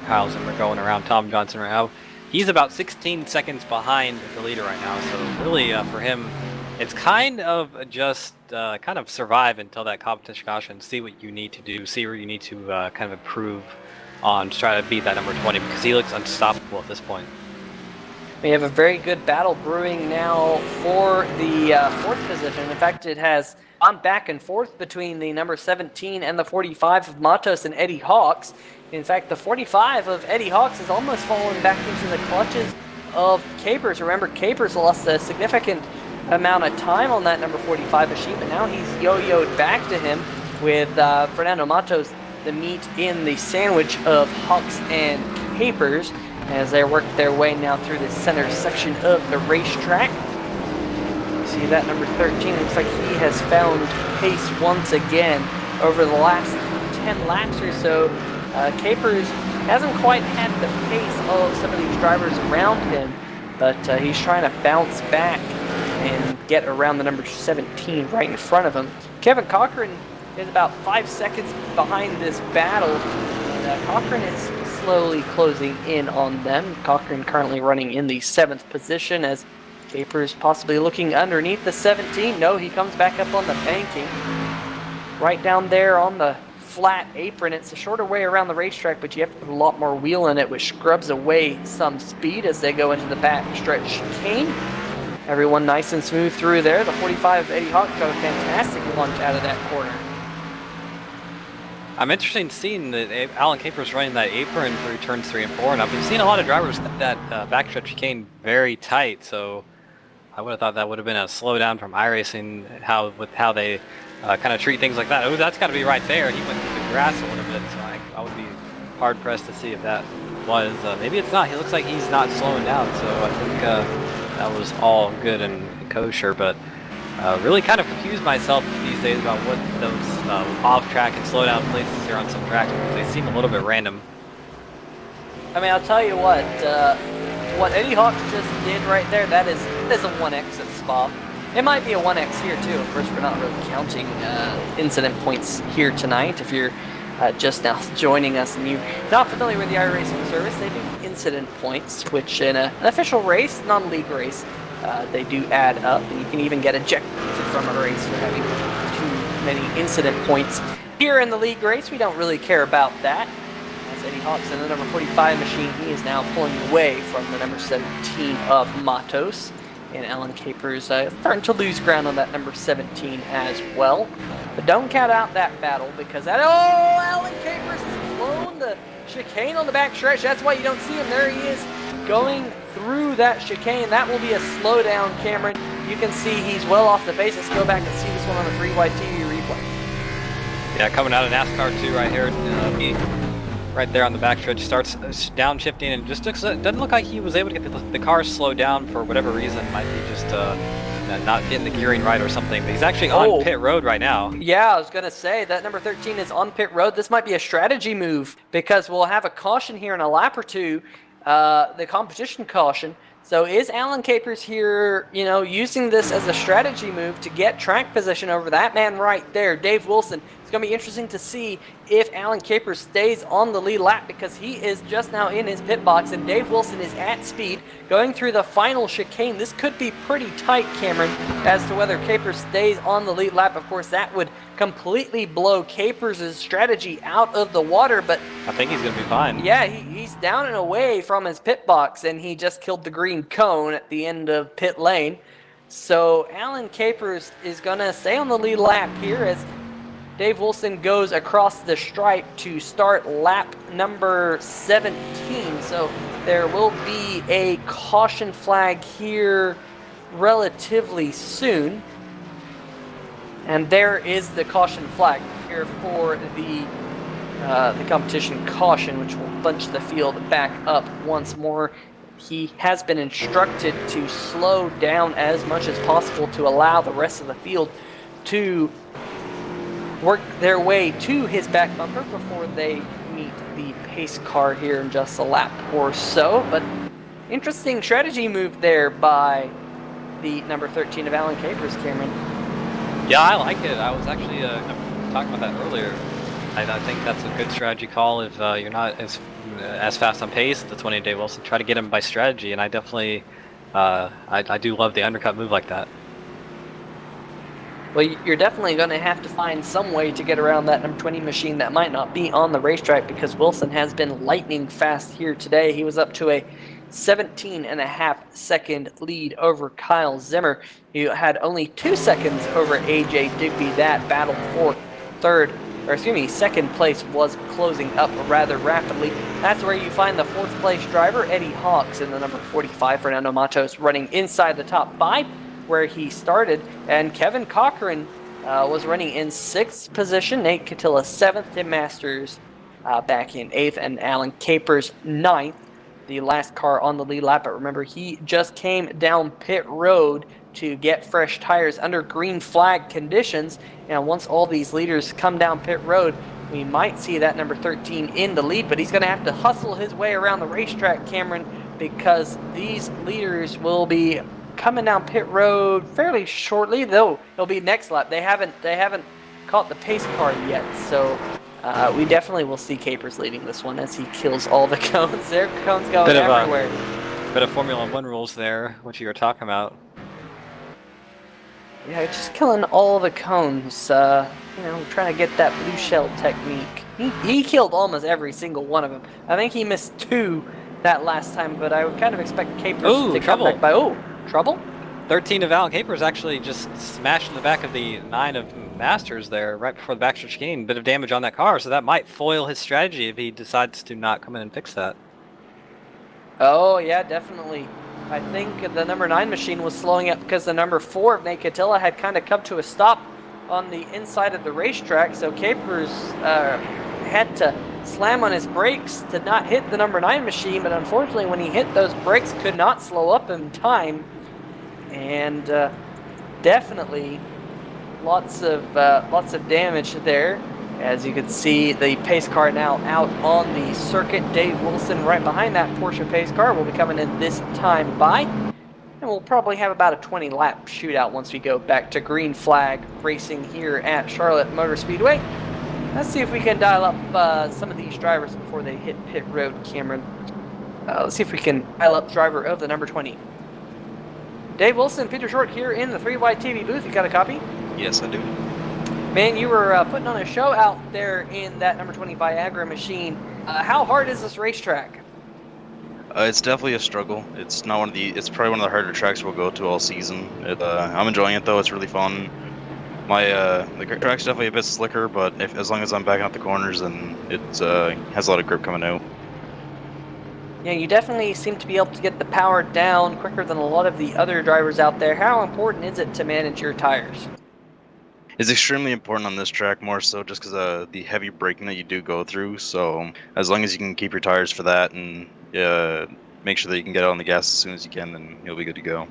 Kyle Zimmer going around Tom Johnson right now. He's about 16 seconds behind the leader right now, so really for him, it's kind of just kind of survive until that competition caution, see what you need to do, see where you need to kind of improve on to try to beat that number 20, because he looks unstoppable at this point. We have a very good battle brewing now for the 4th position. In fact, it has gone back and forth between the number 17 and the 45 of Matos and Eddie Hawks. In fact, the 45 of Eddie Hawks has almost fallen back into the clutches of Capers. Remember, Capers lost a significant amount of time on that number 45 machine, but now he's yo-yoed back to him with Fernando Matos, the meat in the sandwich of Hawks and Capers, as they work their way now through the center section of the racetrack. See that number 13, looks like he has found pace once again over the last 10 laps or so. Capers hasn't quite had the pace of some of these drivers around him, but he's trying to bounce back and get around the number 17 right in front of him. Kevin Cochran is about 5 seconds behind this battle. Cochran is slowly closing in on them. Cochran currently running in the 7th position, as Capers possibly looking underneath the 17. No, he comes back up on the banking. Right down there on the flat apron. It's a shorter way around the racetrack, but you have to put a lot more wheel in it, which scrubs away some speed as they go into the back stretch chicane. Everyone nice and smooth through there. The 45 of Eddie Hawk got a fantastic lunge out of that corner. I'm interested in seeing that Alan Capers running that apron through turns 3 and 4, and I've been seeing a lot of drivers that backstretch chicane very tight, so I would have thought that would have been a slowdown from iRacing, with how they kind of treat things like that. Oh, that's got to be right there. He went through the grass a little bit, so I would be hard-pressed to see if that was. Maybe it's not. He looks like he's not slowing down, so I think that was all good and kosher, but really kind of confused myself these days about what those off-track and slow-down places are on some tracks, because they seem a little bit random. I mean, I'll tell you what Eddie Hawks just did right there, that is a 1X at Spa. It might be a 1X here too. Of course, we're not really counting incident points here tonight. If you're just now joining us and you're not familiar with the iRacing service, they do incident points, which in an official race, non-league race, they do add up, and you can even get ejected from a race for having too many incident points. Here in the league race, we don't really care about that. As Eddie Hawks in the number 45 machine, he is now pulling away from the number 17 of Matos. And Alan Capers starting to lose ground on that number 17 as well. But don't count out that battle, because Alan Capers has blown the chicane on the back stretch. That's why you don't see him. There he is, going through that chicane. That will be a slowdown, Cameron. You can see he's well off the pace. Let's go back and see this one on the 3 TV replay. Yeah, coming out of NASCAR 2 right here. He, right there on the backstretch, starts downshifting and just doesn't look like he was able to get the car slowed down for whatever reason. Might be just not getting the gearing right or something. But he's actually on pit road right now. Yeah, I was going to say that number 13 is on pit road. This might be a strategy move because we'll have a caution here in a lap or two, the competition caution. So is Alan Capers here, using this as a strategy move to get track position over that man right there, Dave Wilson? It's going to be interesting to see if Alan Capers stays on the lead lap because he is just now in his pit box and Dave Wilson is at speed going through the final chicane. This could be pretty tight, Cameron, as to whether Capers stays on the lead lap. Of course, that would completely blow Capers' strategy out of the water, but I think he's going to be fine. Yeah, he's down and away from his pit box, and he just killed the green cone at the end of pit lane. So Alan Capers is going to stay on the lead lap here as Dave Wilson goes across the stripe to start lap number 17. So there will be a caution flag here relatively soon. And there is the caution flag here for the competition caution, which will bunch the field back up once more. He has been instructed to slow down as much as possible to allow the rest of the field to work their way to his back bumper before they meet the pace car here in just a lap or so. But interesting strategy move there by the number 13 of Alan Capers, Cameron. Yeah, I like it. I was actually talking about that earlier. I think that's a good strategy call if you're not as fast on pace. The 20 Dave Wilson, try to get him by strategy, and I definitely I do love the undercut move like that. Well, you're definitely going to have to find some way to get around that number 20 machine that might not be on the racetrack because Wilson has been lightning fast here today. He was up to a 17.5-second lead over Kyle Zimmer, who had only 2 seconds over AJ Digby. That battle for second place was closing up rather rapidly. That's where you find the 4th place driver, Eddie Hawks, and the number 45, Fernando Matos, running inside the top 5 where he started. And Kevin Cochran was running in 6th position. Nate Catilla 7th. Tim Masters back in 8th. And Alan Capers 9th. The last car on the lead lap. But remember, he just came down pit road to get fresh tires under green flag conditions. And once all these leaders come down pit road, we might see that number 13 in the lead, but he's going to have to hustle his way around the racetrack, Cameron, because these leaders will be coming down pit road fairly shortly, though it'll be next lap. They haven't caught the pace car yet, so we definitely will see Capers leading this one as he kills all the cones. There are cones going everywhere. Bit of Formula 1 rules there, what you were talking about. Yeah, just killing all the cones, trying to get that blue shell technique. He killed almost every single one of them. I think he missed 2 that last time, but I would kind of expect Capers to come back by... Oh, trouble? 13 of Alan Capers actually just smashed in the back of the 9 of Masters there right before the backstretch chicane. Bit of damage on that car, so that might foil his strategy if he decides to not come in and fix that. Oh, yeah, definitely. I think the number 9 machine was slowing up because the number 4 of Nate Catilla had kind of come to a stop on the inside of the racetrack, so Capers had to slam on his brakes to not hit the number 9 machine, but unfortunately when he hit those brakes could not slow up in time, and definitely lots of damage there. As you can see, the pace car now out on the circuit. Dave Wilson right behind that Porsche pace car will be coming in this time by. And we'll probably have about a 20-lap shootout once we go back to green flag racing here at Charlotte Motor Speedway. Let's see if we can dial up some of these drivers before they hit pit road, Cameron. Let's see if we can dial up driver of the number 20. Dave Wilson, Peter Short here in the 3YTV booth. You got a copy? Yes, I do. Man, you were putting on a show out there in that number 20 Viagra machine. How hard is this racetrack? It's definitely a struggle. It's not it's probably one of the harder tracks we'll go to all season. I'm enjoying it though. It's really fun. The track's definitely a bit slicker, but as long as I'm backing up the corners, then it has a lot of grip coming out. Yeah, you definitely seem to be able to get the power down quicker than a lot of the other drivers out there. How important is it to manage your tires? It's extremely important on this track, more so just because the heavy braking that you do go through. So as long as you can keep your tires for that and make sure that you can get out on the gas as soon as you can, then you'll be good to go.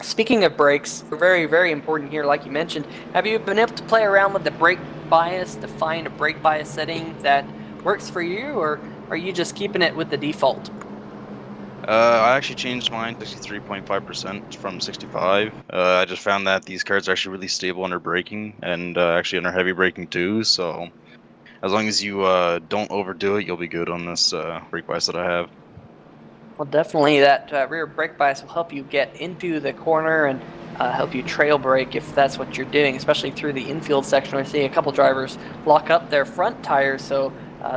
Speaking of brakes, very, very important here, like you mentioned. Have you been able to play around with the brake bias to find a brake bias setting that works for you, or are you just keeping it with the default? I actually changed mine to 63.5% from 65. I just found that these cards are actually really stable under braking and actually under heavy braking too. So as long as you don't overdo it, you'll be good on this brake bias that I have. Well, definitely that rear brake bias will help you get into the corner and help you trail brake if that's what you're doing, especially through the infield section. I see a couple drivers lock up their front tires, so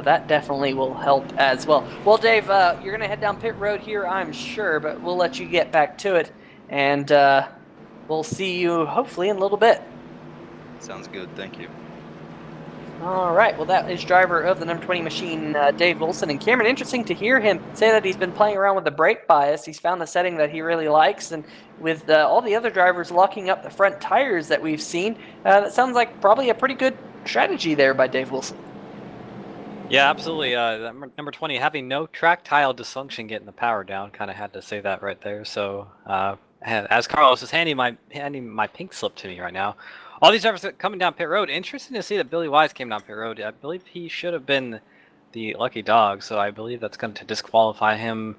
that definitely will help as well. Well, Dave, you're going to head down pit road here, I'm sure, but we'll let you get back to it, and we'll see you hopefully in a little bit. Sounds good. Thank you. All right, well, that is driver of the number 20 machine, Dave Wilson. And Cameron, interesting to hear him say that he's been playing around with the brake bias. He's found a setting that he really likes. And with all the other drivers locking up the front tires that we've seen, that sounds like probably a pretty good strategy there by Dave Wilson. Yeah, absolutely. Number 20 having no track tile dysfunction getting the power down. Kind of had to say that right there. So as Carlos is handing my pink slip to me right now, all these drivers coming down pit road. Interesting to see that Billy Wise came down pit road. I believe he should have been the lucky dog, so I believe that's going to disqualify him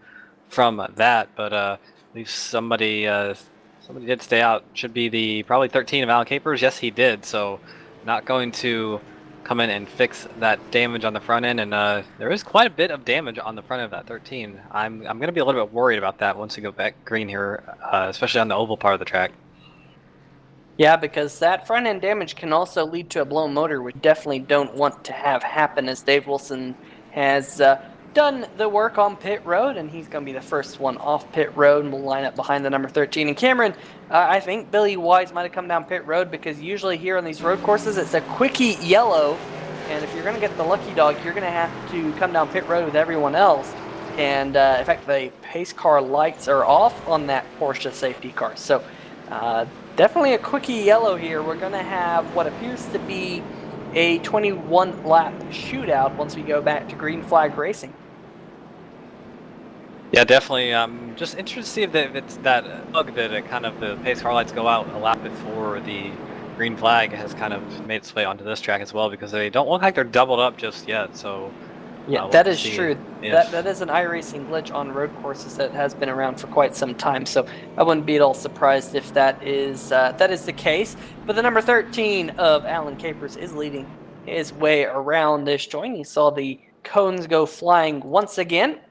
from that. But at least somebody did stay out. Should be the probably 13 of Alan Capers. Yes, he did. So not going to come in and fix that damage on the front end, and there is quite a bit of damage on the front of that 13. I'm going to be a little bit worried about that once we go back green here, especially on the oval part of the track. Yeah, because that front end damage can also lead to a blown motor, which definitely don't want to have happen, as Dave Wilson has done the work on pit road, and he's going to be the first one off pit road, and will line up behind the number 13. And Cameron, I think Billy Wise might have come down pit road, because usually here on these road courses, it's a quickie yellow, and if you're going to get the lucky dog, you're going to have to come down pit road with everyone else. And in fact, the pace car lights are off on that Porsche safety car. So definitely a quickie yellow here. We're going to have what appears to be a 21 lap shootout once we go back to green flag racing. Yeah, definitely. Just interested to see if it's that bug that the pace car lights go out a lap before the green flag has kind of made its way onto this track as well, because they don't look like they're doubled up just yet. So yeah, that is true. That is an iRacing glitch on road courses that has been around for quite some time. So I wouldn't be at all surprised if that is the case. But the number 13 of Alan Capers is leading his way around this joint. He saw the cones go flying once again.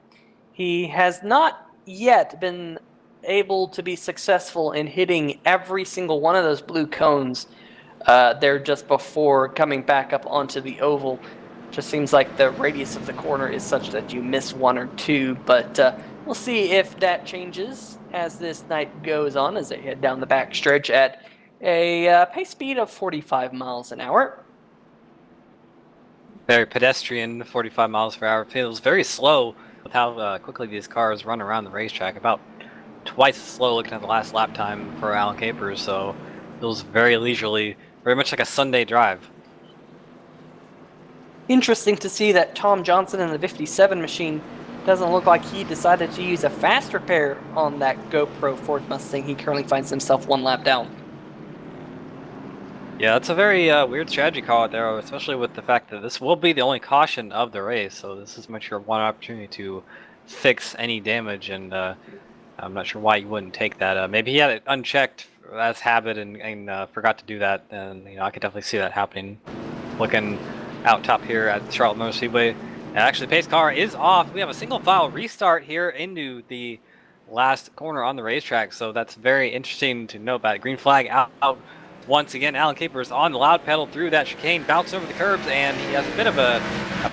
He has not yet been able to be successful in hitting every single one of those blue cones there just before coming back up onto the oval. Just seems like the radius of the corner is such that you miss one or two, but we'll see if that changes as this night goes on, as they head down the backstretch at a pace speed of 45 miles an hour. Very pedestrian, 45 miles per hour. Feels very slow with how quickly these cars run around the racetrack. About twice as slow looking at the last lap time for Alan Capers, so feels very leisurely, very much like a Sunday drive. Interesting to see that Tom Johnson in the 57 machine doesn't look like he decided to use a fast repair on that GoPro Ford Mustang. He currently finds himself one lap down. Yeah, that's a very weird strategy call out there, especially with the fact that this will be the only caution of the race, so this is much your one opportunity to fix any damage, and I'm not sure why you wouldn't take that. Maybe he had it unchecked as habit and forgot to do that, and I could definitely see that happening. Looking out top here at Charlotte Motor Speedway. And actually, the pace car is off. We have a single file restart here into the last corner on the racetrack, so that's very interesting to note about it. Green flag out once again. Alan Capers on the loud pedal through that chicane, bouncing over the curbs, and he has a bit of a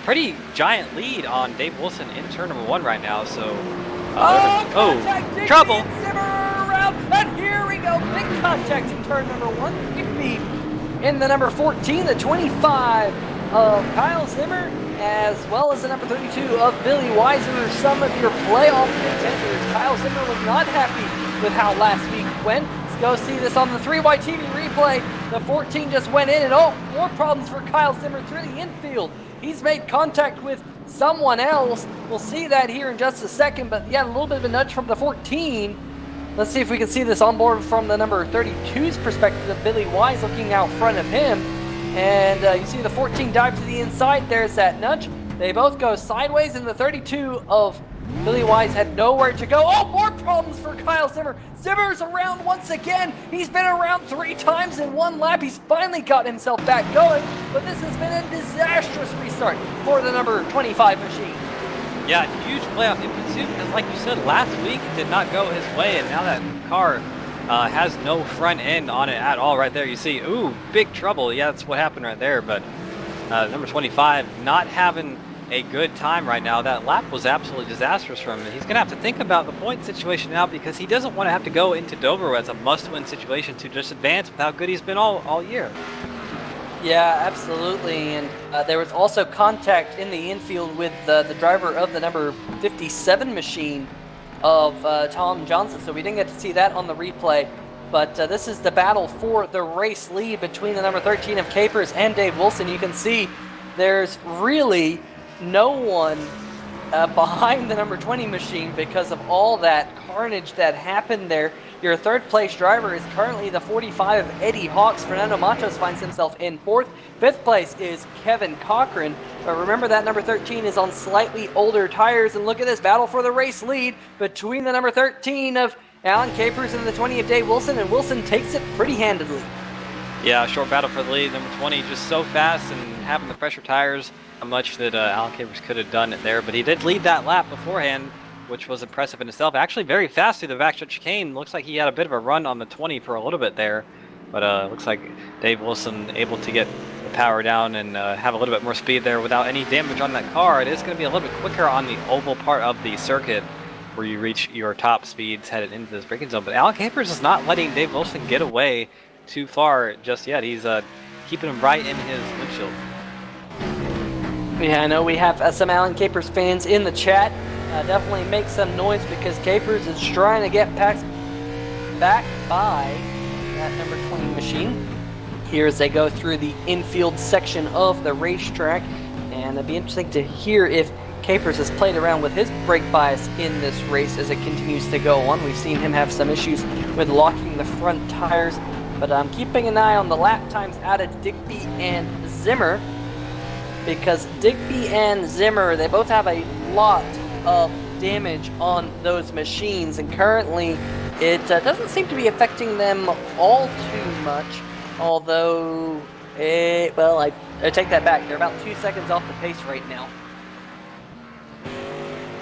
pretty giant lead on Dave Wilson in turn number 1 right now. So, trouble! And here we go, big contact in turn number 1. It could be in the number 14, the 25 of Kyle Zimmer, as well as the number 32 of Billy Weiser, some of your playoff contenders. Kyle Zimmer was not happy with how last week went. Let's go see this on the 3Y TV replay. The 14 just went in, and oh, more problems for Kyle Zimmer through the infield. He's made contact with someone else. We'll see that here in just a second, but yeah, a little bit of a nudge from the 14. Let's see if we can see this on board from the number 32's perspective of Billy Wise looking out front of him. And you see the 14 dive to the inside. There's that nudge. They both go sideways, and the 32 of Billy Wise had nowhere to go. Oh, more problems for Kyle Zimmer. Zimmer's around once again. He's been around 3 times in 1 lap. He's finally got himself back going, but this has been a disastrous restart for the number 25 machine. Yeah, huge playoff input too, because like you said, last week it did not go his way, and now that car has no front end on it at all. Right there you see, ooh, big trouble. Yeah, that's what happened right there, but number 25 not having a good time right now. That lap was absolutely disastrous for him, and he's going to have to think about the point situation now, because he doesn't want to have to go into Dover as a must-win situation to just advance with how good he's been all year. Yeah, absolutely, and there was also contact in the infield with the driver of the number 57 machine of Tom Johnson, so we didn't get to see that on the replay, but this is the battle for the race lead between the number 13 of Capers and Dave Wilson. You can see there's really no one behind the number 20 machine because of all that carnage that happened there. Your third place driver is currently the 45 of Eddie Hawks. Fernando Matos finds himself in 4th. 5th place is Kevin Cochran. But remember that number 13 is on slightly older tires. And look at this battle for the race lead between the number 13 of Alan Capers and the 20 of Dave Wilson. And Wilson takes it pretty handedly. Yeah, short battle for the lead. Number 20 just so fast and having the fresher tires. Not much that Alan Capers could have done it there. But he did lead that lap beforehand, which was impressive in itself. Actually very fast through the backstretch chicane. Looks like he had a bit of a run on the 20 for a little bit there. But looks like Dave Wilson able to get the power down and have a little bit more speed there without any damage on that car. It is going to be a little bit quicker on the oval part of the circuit where you reach your top speeds headed into this braking zone. But Alan Capers is not letting Dave Wilson get away too far just yet. He's keeping him right in his windshield. Yeah, I know we have some Alan Capers fans in the chat. Definitely make some noise because Capers is trying to get back by that number 20 machine. Here as they go through the infield section of the racetrack. And it'd be interesting to hear if Capers has played around with his brake bias in this race as it continues to go on. We've seen him have some issues with locking the front tires. But I'm keeping an eye on the lap times out of Digby and Zimmer, because Digby and Zimmer, they both have a lot of damage on those machines, and currently it doesn't seem to be affecting them all too much, although well, I take that back. They're about 2 seconds off the pace right now.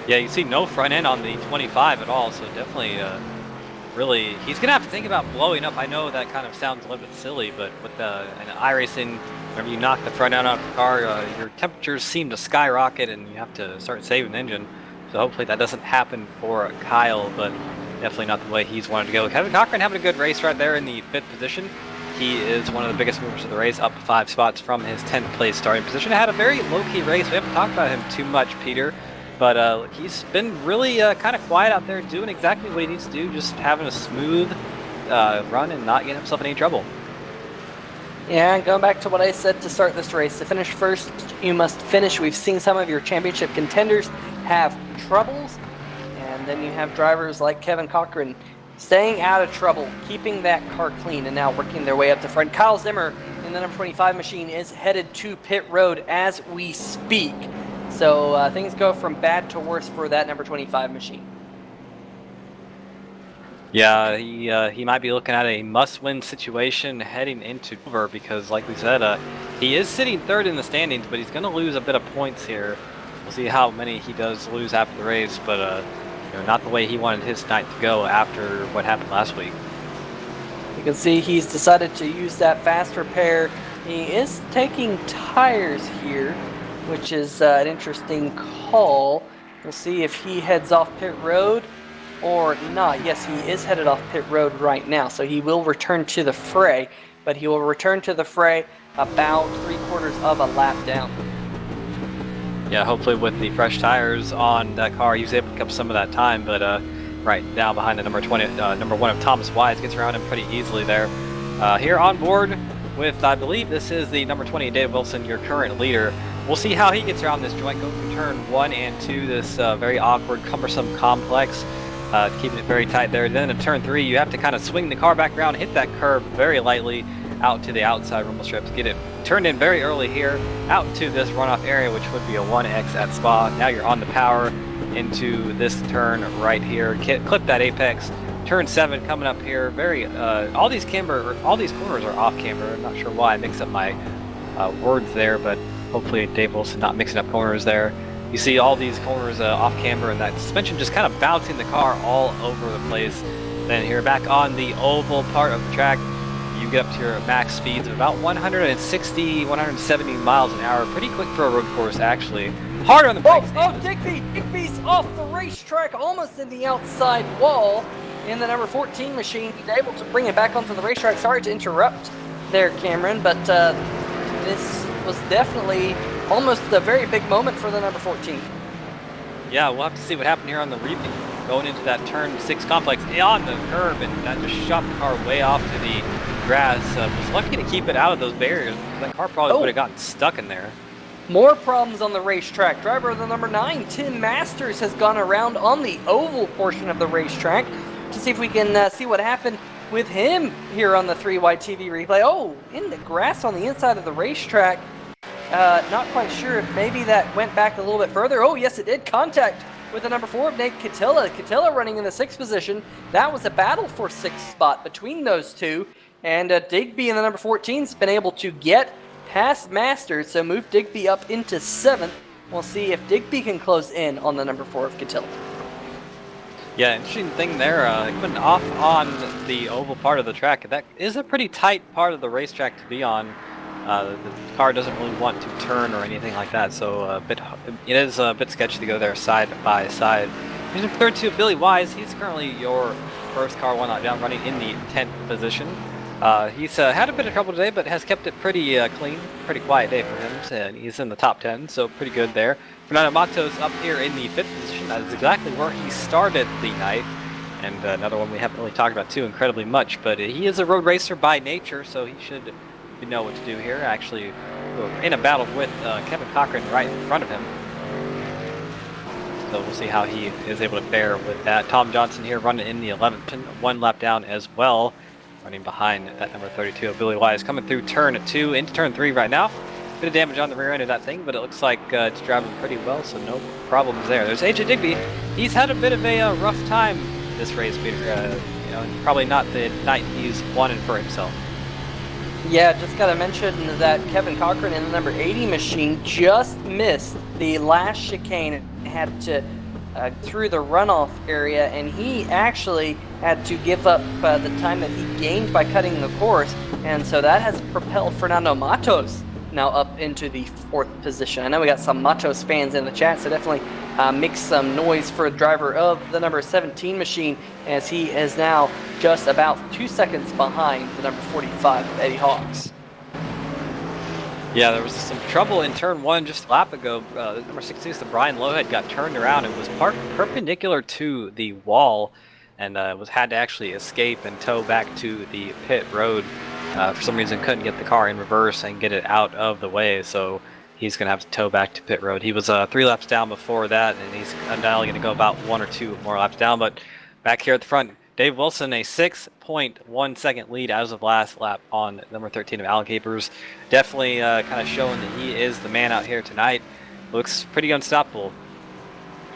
Yeah, you see no front end on the 25 at all, so definitely really he's gonna have to think about blowing up. I know that kind of sounds a little bit silly, but with an iRacing, whenever you knock the front end out of the car, your temperatures seem to skyrocket and you have to start saving the engine. So hopefully that doesn't happen for Kyle, but definitely not the way he's wanted to go. Kevin Cochran having a good race right there in the 5th position. He is one of the biggest movers of the race, up 5 spots from his 10th place starting position. Had a very low-key race. We haven't talked about him too much, Peter, but he's been really kind of quiet out there, doing exactly what he needs to do, just having a smooth run and not getting himself in any trouble. Yeah, and going back to what I said to start this race, to finish first, you must finish. We've seen some of your championship contenders have troubles, and then you have drivers like Kevin Cochran staying out of trouble, keeping that car clean, and now working their way up to front. Kyle Zimmer in the number 25 machine is headed to pit road as we speak. So things go from bad to worse for that number 25 machine. Yeah, he might be looking at a must-win situation heading into Dover because, like we said, he is sitting 3rd in the standings, but he's going to lose a bit of points here. We'll see how many he does lose after the race, but you know, not the way he wanted his night to go after what happened last week. You can see he's decided to use that fast repair. He is taking tires here, which is an interesting call. We'll see if he heads off pit road or not. Yes, he is headed off pit road right now, so he will return to the fray, but he will return to the fray about 3/4 of a lap down. Yeah, hopefully with the fresh tires on that car, he was able to pick up some of that time. But right now behind the number 1 of Thomas Wise, gets around him pretty easily there. Here on board with, I believe this is the number 20, Dave Wilson, your current leader. We'll see how he gets around this joint, going through turn 1 and 2, this very awkward, cumbersome complex, keeping it very tight there. Then in turn 3, you have to kind of swing the car back around, hit that curb very lightly out to the outside rumble strips, get it turned in very early here, out to this runoff area, which would be a 1X at Spa. Now you're on the power into this turn right here, clip that apex. Turn 7 coming up here, very, all these corners are off camber. I'm not sure why I mix up my words there, but hopefully Dave Wilson not mixing up corners there. You see all these corners off camber, and that suspension just kind of bouncing the car all over the place. Then here back on the oval part of the track, you get up to your max speeds of about 160, 170 miles an hour. Pretty quick for a road course, actually. Harder on the brakes. Oh, Digby's off the racetrack, almost in the outside wall. In the number 14 machine, he's able to bring it back onto the racetrack. Sorry to interrupt there, Cameron, but this was definitely almost a very big moment for the number 14. Yeah, we'll have to see what happened here on the replay. Going into that turn 6 complex on the curb, and that just shot the car way off to the grass. Was lucky to keep it out of those barriers. That car probably would have gotten stuck in there. More problems on the racetrack. Driver of the number 9, Tim Masters, has gone around on the oval portion of the racetrack to see if we can see what happened with him here on the 3Y TV replay. Oh, in the grass on the inside of the racetrack. Not quite sure if maybe that went back a little bit further. Oh, yes, it did. Contact with the number 4 of Nate Catilla. Catilla running in the 6th position. That was a battle for 6th spot between those two. And Digby in the number 14 has been able to get past Masters, so move Digby up into 7th. We'll see if Digby can close in on the number 4 of Catilla. Yeah, interesting thing there, coming off on the oval part of the track. That is a pretty tight part of the racetrack to be on. The car doesn't really want to turn or anything like that, so it is a bit sketchy to go there side by side. Here's in third to Billy Wise. He's currently your first car 1 lap down, running in the 10th position. He's had a bit of trouble today, but has kept it pretty clean. Pretty quiet day for him. So he's in the top 10, so pretty good there. Fernando Matos up here in the 5th position. That is exactly where he started the night. And another one we haven't really talked about too incredibly much, but he is a road racer by nature, so he should know what to do here. Actually, we're in a battle with Kevin Cochran right in front of him. So we'll see how he is able to bear with that. Tom Johnson here running in the 11th, 1 lap down as well. Running behind that number 32 of Billy Wise, coming through turn 2 into turn 3 right now. Bit of damage on the rear end of that thing, but it looks like it's driving pretty well, so no problems there. There's AJ Digby. He's had a bit of a rough time this race, Peter. You know, probably not the night he's wanted for himself. Yeah, just got to mention that Kevin Cochran in the number 80 machine just missed the last chicane and had to through the runoff area, and he actually had to give up the time that he gained by cutting the course, and so that has propelled Fernando Matos now up into the 4th position. I know we got some Matos fans in the chat, so definitely make some noise for the driver of the number 17 machine, as he is now just about 2 seconds behind the number 45 of Eddie Hawks. Yeah, there was some trouble in turn 1 just a lap ago. Number 66, the Brian Lowhead, got turned around and was parked perpendicular to the wall, and had to actually escape and tow back to the pit road. For some reason couldn't get the car in reverse and get it out of the way, so he's going to have to tow back to pit road. He was 3 laps down before that, and he's undoubtedly going to go about 1 or 2 more laps down. But back here at the front, Dave Wilson, a 6.1 second lead as of last lap on number 13 of Allgapers. Definitely kind of showing that he is the man out here tonight. Looks pretty unstoppable.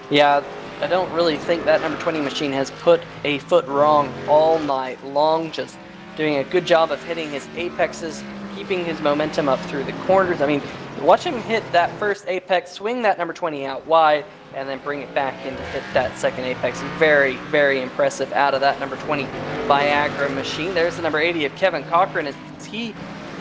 Yeah, I don't really think that number 20 machine has put a foot wrong all night long, just doing a good job of hitting his apexes, keeping his momentum up through the corners. I mean, watch him hit that first apex, swing that number 20 out wide, and then bring it back in to hit that second apex. Very, very impressive out of that number 20 Viagra machine. There's the number 80 of Kevin Cochran, as he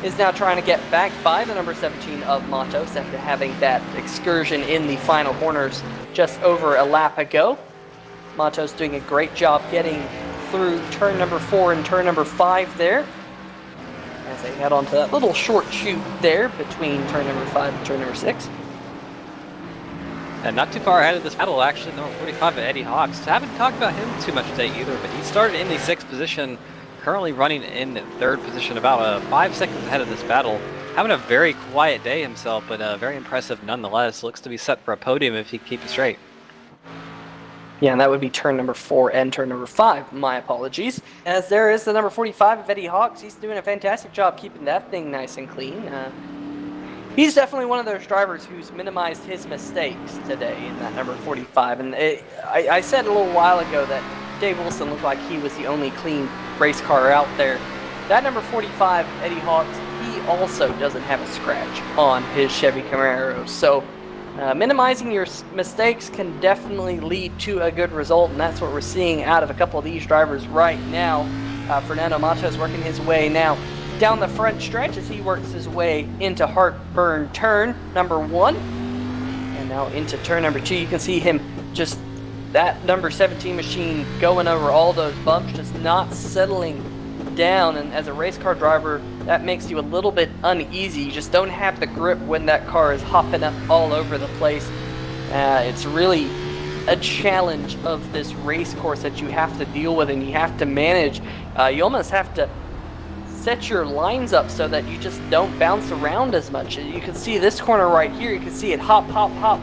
is now trying to get back by the number 17 of Matos after having that excursion in the final corners just over a lap ago. Matos doing a great job getting through turn number 4 and turn number 5 there, as as they head onto that little short chute there between turn number 5 and turn number 6. And not too far ahead of this battle, actually, number 45 at Eddie Hawks. Haven't talked about him too much today either, but he started in the 6th position, currently running in 3rd position, about 5 seconds ahead of this battle. Having a very quiet day himself, but very impressive nonetheless. Looks to be set for a podium if he keeps it straight. Yeah, and that would be turn number 4 and turn number 5. My apologies. As there is the number 45 of Eddie Hawks. He's doing a fantastic job keeping that thing nice and clean. He's definitely one of those drivers who's minimized his mistakes today in that number 45. And I said a little while ago that Dave Wilson looked like he was the only clean race car out there. That number 45, Eddie Hawks, he also doesn't have a scratch on his Chevy Camaro. So minimizing your mistakes can definitely lead to a good result, and that's what we're seeing out of a couple of these drivers right now. Fernando Matos working his way now down the front stretch as he works his way into Heartburn turn number 1. And now into turn number 2. You can see him just, that number 17 machine going over all those bumps, just not settling down. And as a race car driver, that makes you a little bit uneasy. You just don't have the grip when that car is hopping up all over the place. It's really a challenge of this race course that you have to deal with and you have to manage. You almost have to set your lines up so that you just don't bounce around as much. You can see this corner right here, you can see it hop, hop, hop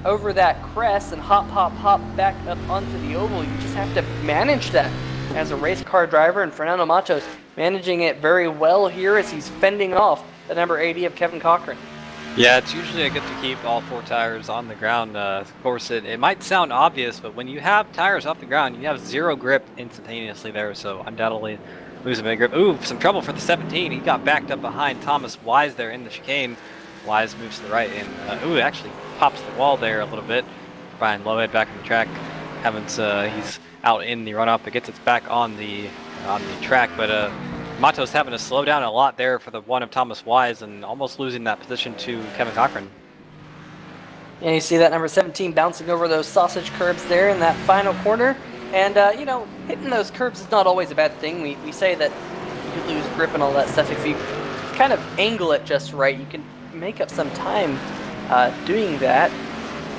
over that crest and hop, hop, hop back up onto the oval. You just have to manage that as a race car driver, and Fernando Matos managing it very well here as he's fending off the number 80 of Kevin Cochran. Yeah, it's usually good to keep all 4 tires on the ground. Of course, it might sound obvious, but when you have tires off the ground, you have 0 grip instantaneously there, so undoubtedly losing a bit of grip. Ooh, some trouble for the 17. He got backed up behind Thomas Wise there in the chicane. Wise moves to the right, and ooh, it actually pops the wall there a little bit. Brian Lowehead back on the track. He's out in the runoff, but gets it back on the track. But Matos having to slow down a lot there for the one of Thomas Wise and almost losing that position to Kevin Cochran. And you see that number 17 bouncing over those sausage curbs there in that final corner. And, you know, hitting those curbs is not always a bad thing. We say that you could lose grip and all that stuff. If you kind of angle it just right, you can make up some time doing that.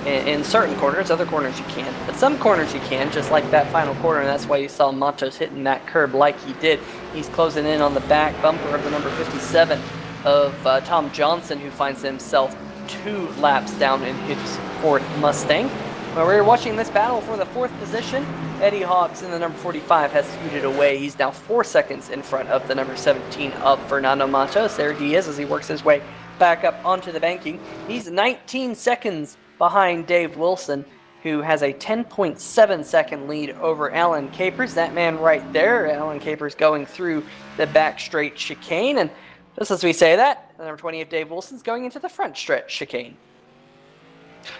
In certain corners, other corners you can't. But some corners you can, just like that final corner, and that's why you saw Matos hitting that curb like he did. He's closing in on the back bumper of the number 57 of Tom Johnson, who finds himself 2 laps down in his Ford Mustang. While we're watching this battle for the 4th position, Eddie Hawks in the number 45 has scooted away. He's now 4 seconds in front of the number 17 of Fernando Matos. There he is as he works his way back up onto the banking. He's 19 seconds behind Dave Wilson, who has a 10.7 second lead over Alan Capers. That man right there, Alan Capers, going through the back straight chicane. And just as we say that, the number 20 of Dave Wilson's going into the front stretch chicane.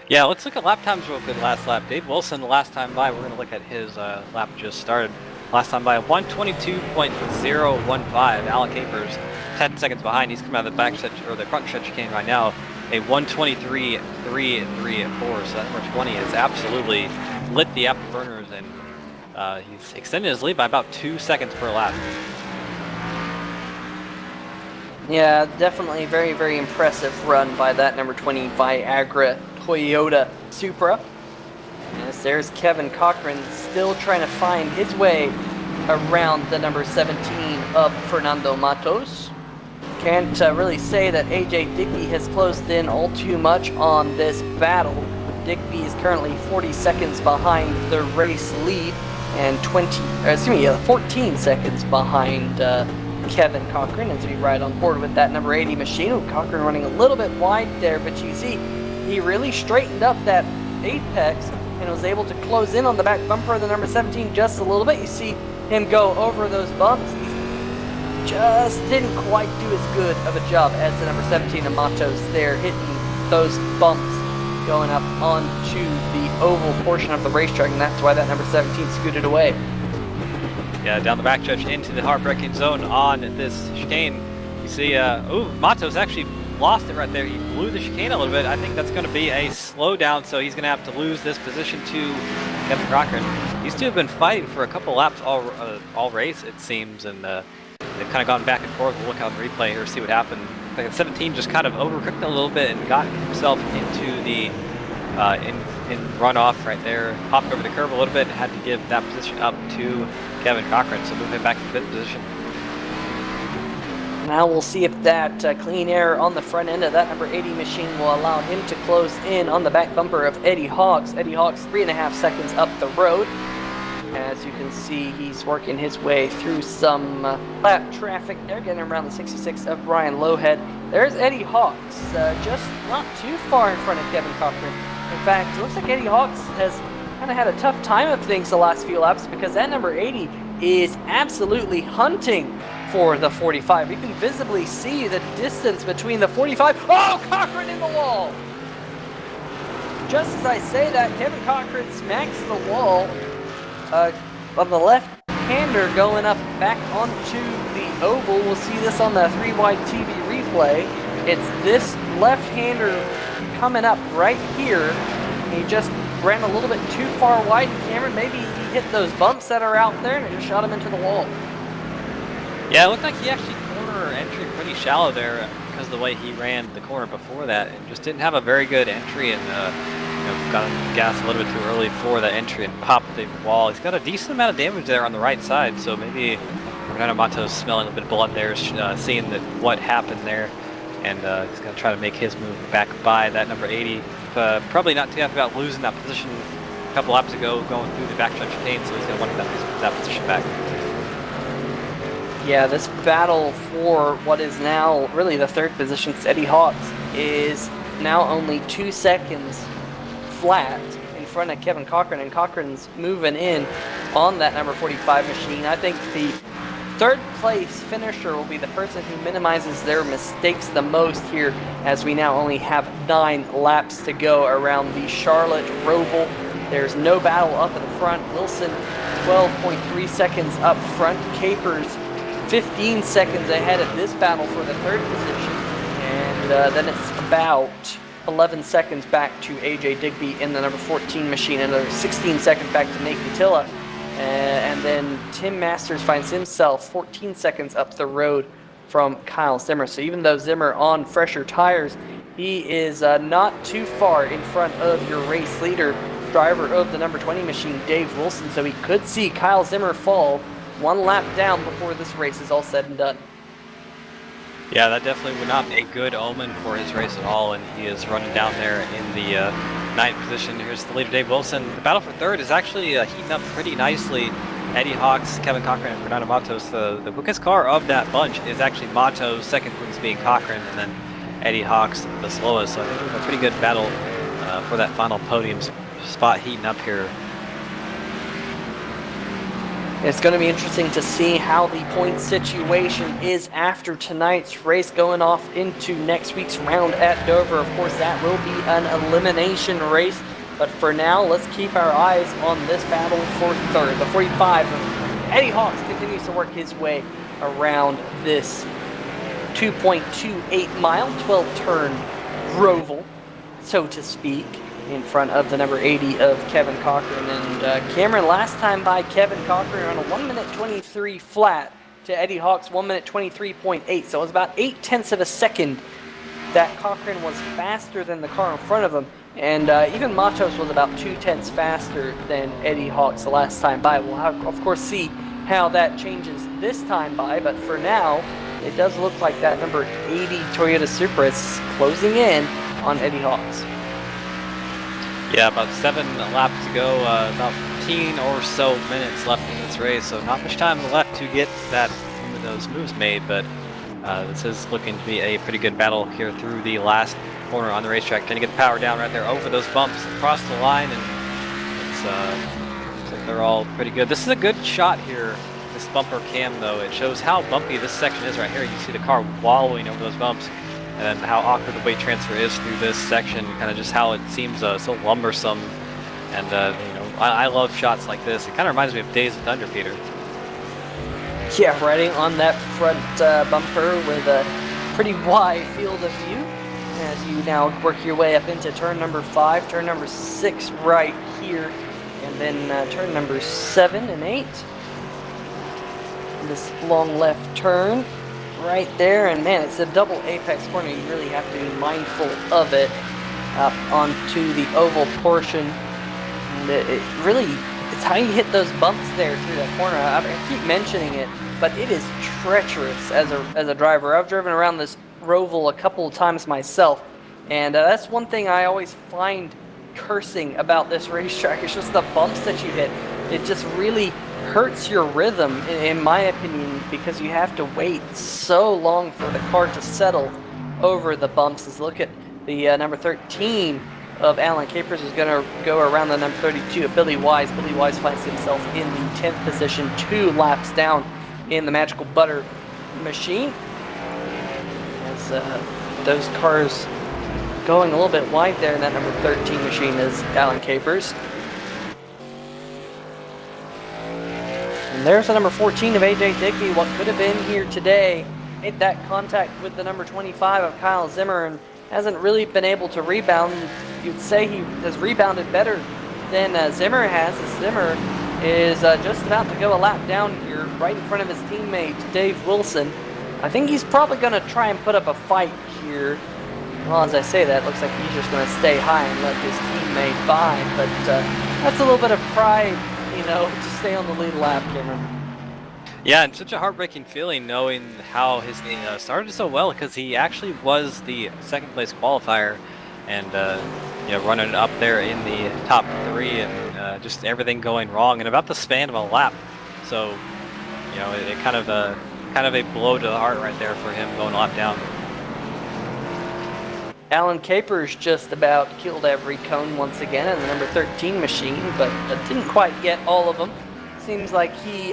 Yeah, let's look at lap times real quick. Last lap, Dave Wilson, the last time by, we're going to look at his lap just started. Last time by 122.015. Alan Capers 10 seconds behind. He's coming out of the back stretch, or the front stretch chicane right now. A 123.334. So that number 20 has absolutely lit the afterburners, and he's extended his lead by about 2 seconds per lap. Yeah, definitely very, very impressive run by that number 20 Viagra Toyota Supra. Yes, there's Kevin Cochran still trying to find his way around the number 17 of Fernando Matos. Can't really say that AJ Digby has closed in all too much on this battle. Digby is currently 40 seconds behind the race lead and 14 seconds behind Kevin Cochran as we ride on board with that number 80 machine. Cochran running a little bit wide there, but you see he really straightened up that apex and was able to close in on the back bumper of the number 17 just a little bit. You see him go over those bumps. He just didn't quite do as good of a job as the number 17 of Matos there, hitting those bumps going up onto the oval portion of the racetrack, and that's why that number 17 scooted away. Yeah, down the backstretch into the heartbreaking zone on this chicane. You see, Matos actually lost it right there. He blew the chicane a little bit. I think that's going to be a slowdown, so he's going to have to lose this position to Kevin Cochran. These two have been fighting for a couple laps all race, it seems, and they've kind of gone back and forth. We'll look on the replay here, see what happened. Like at 17, just kind of overcooked a little bit and got himself into the in runoff right there. Hopped over the curve a little bit and had to give that position up to Kevin Cochran, so move him back to 5th position. Now we'll see if that clean air on the front end of that number 80 machine will allow him to close in on the back bumper of Eddie Hawks. Eddie Hawks 3.5 seconds up the road. As you can see, he's working his way through some lap traffic there, getting around the 66 of Brian Lowhead. There's Eddie Hawks, just not too far in front of Kevin Cochran. In fact, it looks like Eddie Hawks has kind of had a tough time of things the last few laps because that number 80 is absolutely hunting for the 45. You can visibly see the distance between the 45. Oh, Cochran in the wall! Just as I say that, Kevin Cochran smacks the wall on the left-hander going up back onto the oval. We'll see this on the 3-wide TV replay. It's this left-hander coming up right here. He just ran a little bit too far wide, Cameron. Maybe he hit those bumps that are out there and it just shot him into the wall. Yeah, it looked like he actually corner entry pretty shallow there because of the way he ran the corner before that, and just didn't have a very good entry, and got on gas a little bit too early for that entry and popped the wall. He's got a decent amount of damage there on the right side, so maybe Fernando Matos smelling a bit of blood there, seeing that what happened there, and he's going to try to make his move back by that number 80. Probably not too happy about losing that position a couple laps ago going through the backstretch chicane, so he's going to want that position back. Yeah, this battle for what is now really the 3rd position, Eddie Hawks, is now only 2 seconds flat in front of Kevin Cochran, and Cochran's moving in on that number 45 machine. I think the 3rd place finisher will be the person who minimizes their mistakes the most here, as we now only have 9 laps to go around the Charlotte Roval. There's no battle up in the front. Wilson 12.3 seconds up front. Capers 15 seconds ahead of this battle for the 3rd position, and then it's about 11 seconds back to AJ Digby in the number 14 machine, another 16 seconds back to Nate Catilla, and then Tim Masters finds himself 14 seconds up the road from Kyle Zimmer. So even though Zimmer on fresher tires, he is not too far in front of your race leader, driver of the number 20 machine, Dave Wilson, so he could see Kyle Zimmer fall 1 lap down before this race is all said and done. Yeah, that definitely would not be a good omen for his race at all, and he is running down there in the 9th position. Here's the leader, Dave Wilson. The battle for 3rd is actually heating up pretty nicely. Eddie Hawks, Kevin Cochran, and Fernando Matos. The quickest car of that bunch is actually Matos, second quickest being Cochran, and then Eddie Hawks the slowest. So I think we have a pretty good battle for that final podium spot heating up here. It's going to be interesting to see how the point situation is after tonight's race, going off into next week's round at Dover. Of course, that will be an elimination race, but for now, let's keep our eyes on this battle for 3rd. The 45 of Eddie Hawks continues to work his way around this 2.28 mile, 12-turn Roval, so to speak, in front of the number 80 of Kevin Cochran. And Cameron, last time by Kevin Cochran on a 1:23 flat to Eddie Hawks 1:23.8. So it was about 0.8 of a second that Cochran was faster than the car in front of him. And even Matos was about 0.2 faster than Eddie Hawks the last time by. We'll of course see how that changes this time by, but for now, it does look like that number 80 Toyota Supra is closing in on Eddie Hawks. Yeah, about 7 laps to go, about 15 or so minutes left in this race, so not much time left to get those moves made, but this is looking to be a pretty good battle here through the last corner on the racetrack. Trying to get the power down right there over those bumps across the line, and it's looks like they're all pretty good. This is a good shot here, this bumper cam though. It shows how bumpy this section is right here. You see the car wallowing over those bumps, and how awkward the weight transfer is through this section, kind of just how it seems so lumbersome. And I love shots like this. It kind of reminds me of Days of Thunder, Peter. Yeah, riding on that front bumper with a pretty wide field of view as you now work your way up into turn number 5, turn number 6 right here, and then turn number 7 and 8. this long left turn right there, and man, it's a double apex corner. You really have to be mindful of it up onto the oval portion, and it really, it's how you hit those bumps there through that corner. I keep mentioning it, but it is treacherous as a driver. I've driven around this Roval a couple of times myself, and that's one thing I always find cursing about this racetrack. It's just the bumps that you hit. It just really hurts your rhythm, in my opinion, because you have to wait so long for the car to settle over the bumps. Let's look at the number 13 of Alan Capers is going to go around the number 32 of Billy Wise. Billy Wise finds himself in the 10th position, 2 laps down in the Magical Butter machine. As those cars going a little bit wide there in that number 13 machine is Alan Capers. And there's the number 14 of AJ Dickey, what could have been here today. Made that contact with the number 25 of Kyle Zimmer and hasn't really been able to rebound. You'd say he has rebounded better than Zimmer has. Zimmer is just about to go a lap down here, right in front of his teammate Dave Wilson. I think he's probably going to try and put up a fight here. Well, as I say that, it looks like he's just going to stay high and let his teammate by. But that's a little bit of pride, you know, to stay on the lead lap, Cameron. Yeah, and such a heartbreaking feeling knowing how his thing started so well, because he actually was the second place qualifier and you know, running up there in the top 3 and just everything going wrong in about the span of a lap. So, you know, it kind of a blow to the heart right there for him going a lap down. Alan Capers just about killed every cone once again in the number 13 machine, but didn't quite get all of them. Seems like he,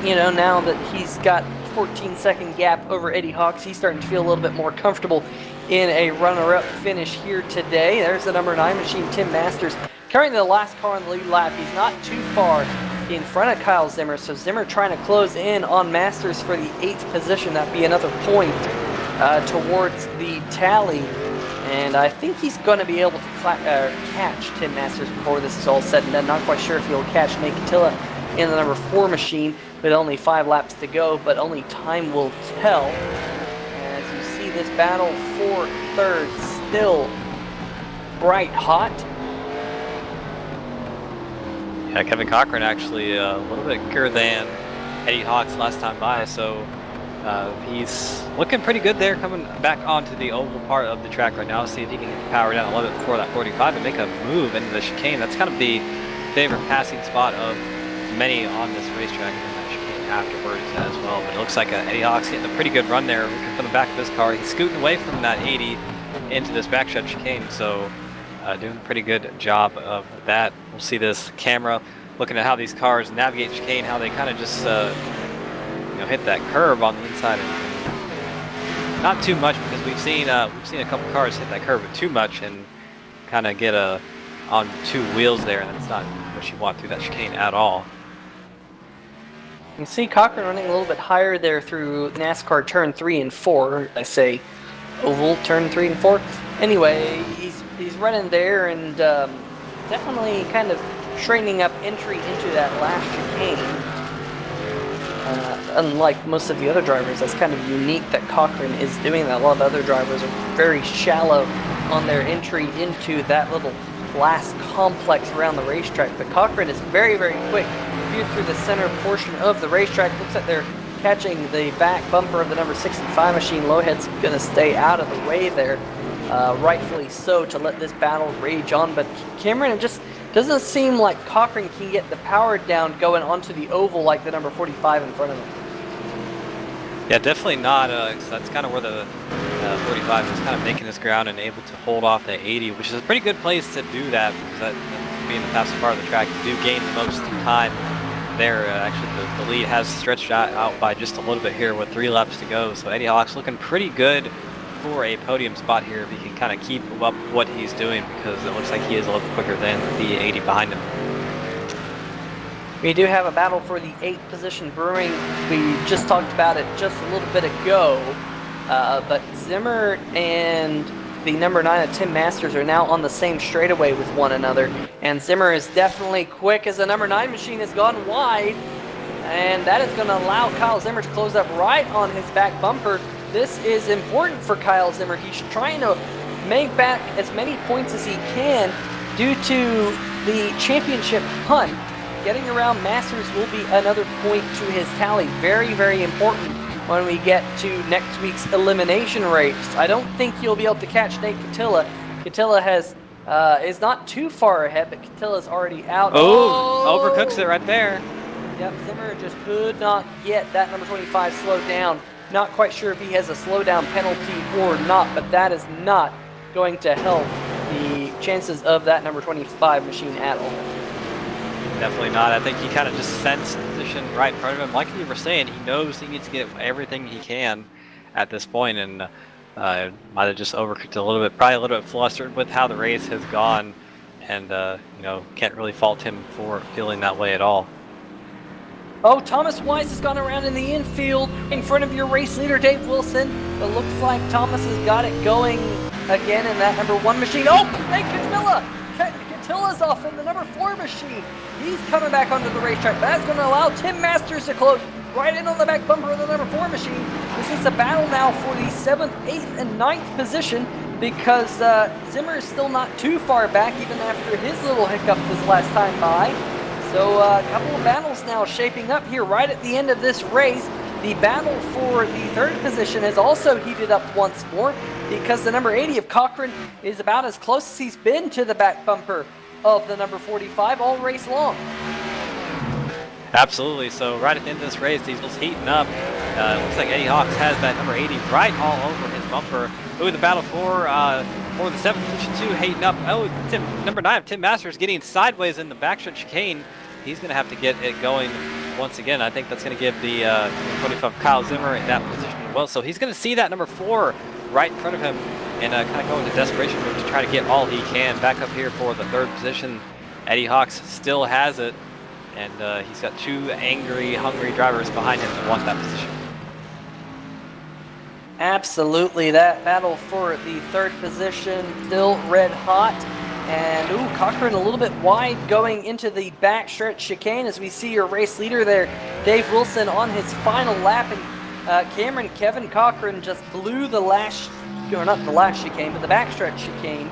you know, now that he's got 14-second gap over Eddie Hawks, he's starting to feel a little bit more comfortable in a runner-up finish here today. There's the number 9 machine, Tim Masters, carrying the last car on the lead lap. He's not too far in front of Kyle Zimmer, so Zimmer trying to close in on Masters for the 8th position. That'd be another point towards the tally, and I think he's going to be able to catch Tim Masters before this is all said and done. Not quite sure if he'll catch Nate Catilla in the number 4 machine with only 5 laps to go, but only time will tell. As you see this battle for third still bright hot. Yeah, Kevin Cochran actually a little bit quicker than Eddie Hawks last time by, so he's looking pretty good there, coming back onto the oval part of the track right now. See if he can get the power down a little bit before that 45 and make a move into the chicane. That's kind of the favorite passing spot of many on this racetrack, and that chicane afterwards as well. But it looks like Eddie Hawks getting a pretty good run there. Looking from the back of his car, he's scooting away from that 80 into this backstretch chicane, so doing a pretty good job of that. We'll see this camera looking at how these cars navigate chicane, how they kind of just you know, hit that curve on the inside, and not too much, because we've seen a couple cars hit that curve with too much and kind of get on 2 wheels there, and that's not what you want through that chicane at all. You see Cochran running a little bit higher there through NASCAR turn 3 and 4. I say oval turn 3 and 4. Anyway, he's running there and definitely kind of straightening up entry into that last chicane. Unlike most of the other drivers, that's kind of unique that Cochran is doing that. A lot of other drivers are very shallow on their entry into that little last complex around the racetrack. But Cochran is very, very quick. Viewed through the center portion of the racetrack. Looks like they're catching the back bumper of the number 65 machine. Lowhead's going to stay out of the way there, rightfully so, to let this battle rage on. But Cameron, it just doesn't seem like Cochran can get the power down going onto the oval like the number 45 in front of him. Yeah, definitely not. That's kind of where the 45 is kind of making his ground and able to hold off the 80, which is a pretty good place to do that, because that being the fastest part of the track, you do gain the most time there. Actually, the lead has stretched out by just a little bit here with 3 laps to go. So Eddie Hawks looking pretty good for a podium spot here if he can kind of keep up what he's doing, because it looks like he is a little quicker than the 80 behind him. We do have a battle for the 8th position brewing. We just talked about it just a little bit ago, but Zimmer and the number 9 of Tim Masters are now on the same straightaway with one another, and Zimmer is definitely quick as the number 9 machine has gone wide. And that is going to allow Kyle Zimmer to close up right on his back bumper. This is important for Kyle Zimmer. He's trying to make back as many points as he can due to the championship hunt. Getting around Masters will be another point to his tally. Very, very important when we get to next week's elimination race. I don't think you'll be able to catch Nate Catilla. Catilla is not too far ahead, but Catilla's already out. Oh, overcooks it right there. Yep, Zimmer just could not get that number 25 slowed down. Not quite sure if he has a slowdown penalty or not, but that is not going to help the chances of that number 25 machine at all. Definitely not. I think he kind of just sensed the position right in front of him. Like you were saying, he knows he needs to get everything he can at this point, and might have just overcooked a little bit, probably a little bit flustered with how the race has gone, and you know, can't really fault him for feeling that way at all. Oh, Thomas Weiss has gone around in the infield in front of your race leader, Dave Wilson. It looks like Thomas has got it going again in that number 1 machine. Oh, hey, Catilla's off in the number 4 machine. He's coming back onto the racetrack. That's going to allow Tim Masters to close right in on the back bumper of the number 4 machine. This is a battle now for the 7th, 8th, and 9th position because Zimmer is still not too far back even after his little hiccup this last time by. So a couple of battles now shaping up here right at the end of this race. The battle for the 3rd position has also heated up once more because the number 80 of Cochran is about as close as he's been to the back bumper of the number 45 all race long. Absolutely. So right at the end of this race, Diesel's heating up. Looks like Eddie Hawks has that number 80 right all over his bumper. Ooh, the battle for the 7th position too, heating up. Oh, number 9 of Tim Masters getting sideways in the backstretch chicane. He's going to have to get it going once again. I think that's going to give the 25 Kyle Zimmer in that position as well. So he's going to see that number 4 right in front of him and kind of go into desperation mode to try to get all he can. Back up here for the 3rd position, Eddie Hawks still has it, and he's got 2 angry, hungry drivers behind him that want that position. Absolutely, that battle for the 3rd position still red hot. And ooh, Cochran a little bit wide going into the backstretch chicane as we see your race leader there, Dave Wilson, on his final lap. And Kevin Cochran just blew the last, or not the last chicane, but the backstretch chicane,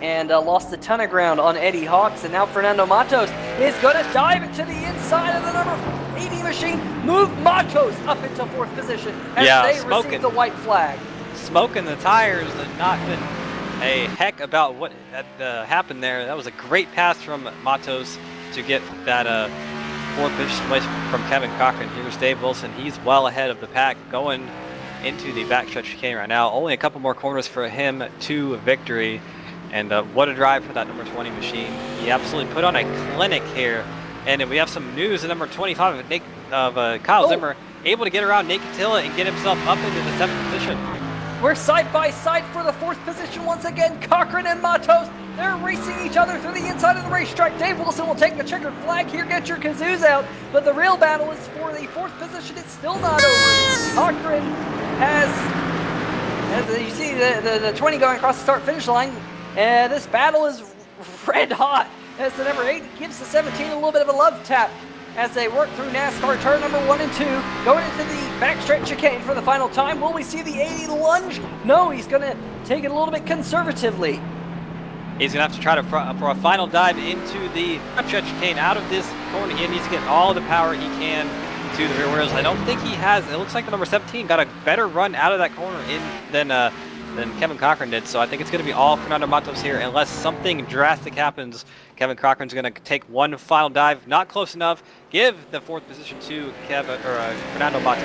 and lost a ton of ground on Eddie Hawks. And now Fernando Matos is going to dive into the inside of the number 80 machine, move Matos up into 4th position as they receive the white flag. Smoking the tires and not been a heck about what happened there. That was a great pass from Matos to get that 4th position away from Kevin Cochran. Here's Dave Wilson. He's well ahead of the pack going into the backstretch chicane right now. Only a couple more corners for him to victory. And what a drive for that number 20 machine. He absolutely put on a clinic here. And we have some news. The number 25 of Kyle Zimmer able to get around Nate Catilla and get himself up into the 7th position. We're side by side for the 4th position once again. Cochran and Matos, they're racing each other through the inside of the racetrack. Dave Wilson will take the checkered flag here. Get your kazoos out. But the real battle is for the 4th position. It's still not over. Cochran as you see the 20 going across the start-finish line. And this battle is red hot as the number 8 gives the 17 a little bit of a love tap as they work through NASCAR turn number 1 and 2, going into the backstretch chicane for the final time. Will we see the 80 lunge? No, he's going to take it a little bit conservatively. He's going to have to try to for a final dive into the backstretch chicane out of this corner. He needs to get all the power he can to the rear wheels. I don't think he has. It looks like the number 17 got a better run out of that corner than Kevin Cochran did. So I think it's going to be all Fernando Matos here unless something drastic happens. Kevin Cochran's going to take one final dive, not close enough. Give the 4th position to Fernando Matos.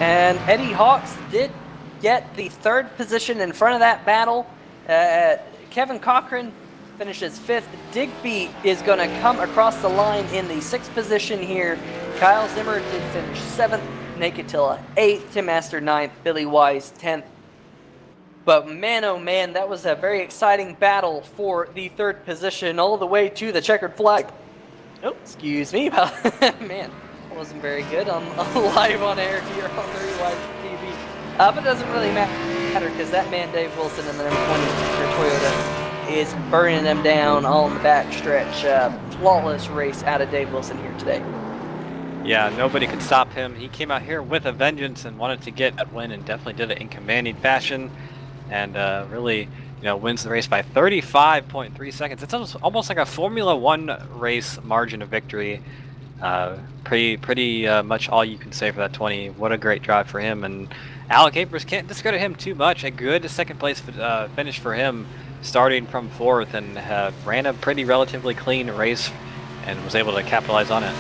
And Eddie Hawks did get the 3rd position in front of that battle. Kevin Cochran finishes 5th. Digby is going to come across the line in the 6th position here. Kyle Zimmer did finish 7th. Nate Catilla 8th. Tim Master 9th. Billy Wise 10th. But man, oh man, that was a very exciting battle for the 3rd position all the way to the checkered flag. Oh, excuse me. Man, that wasn't very good. I'm live on air here on the Relive TV. But it doesn't really matter because that man, Dave Wilson, in the number 20 Toyota is burning them down on the back stretch. Flawless race out of Dave Wilson here today. Yeah, nobody could stop him. He came out here with a vengeance and wanted to get that win, and definitely did it in commanding fashion, and really, wins the race by 35.3 seconds. It's almost like a Formula One race margin of victory. Pretty much all you can say for that 20. What a great drive for him, and Alan Capers can't discredit him too much. A good second place finish for him, starting from fourth, and ran a pretty relatively clean race, and was able to capitalize on it.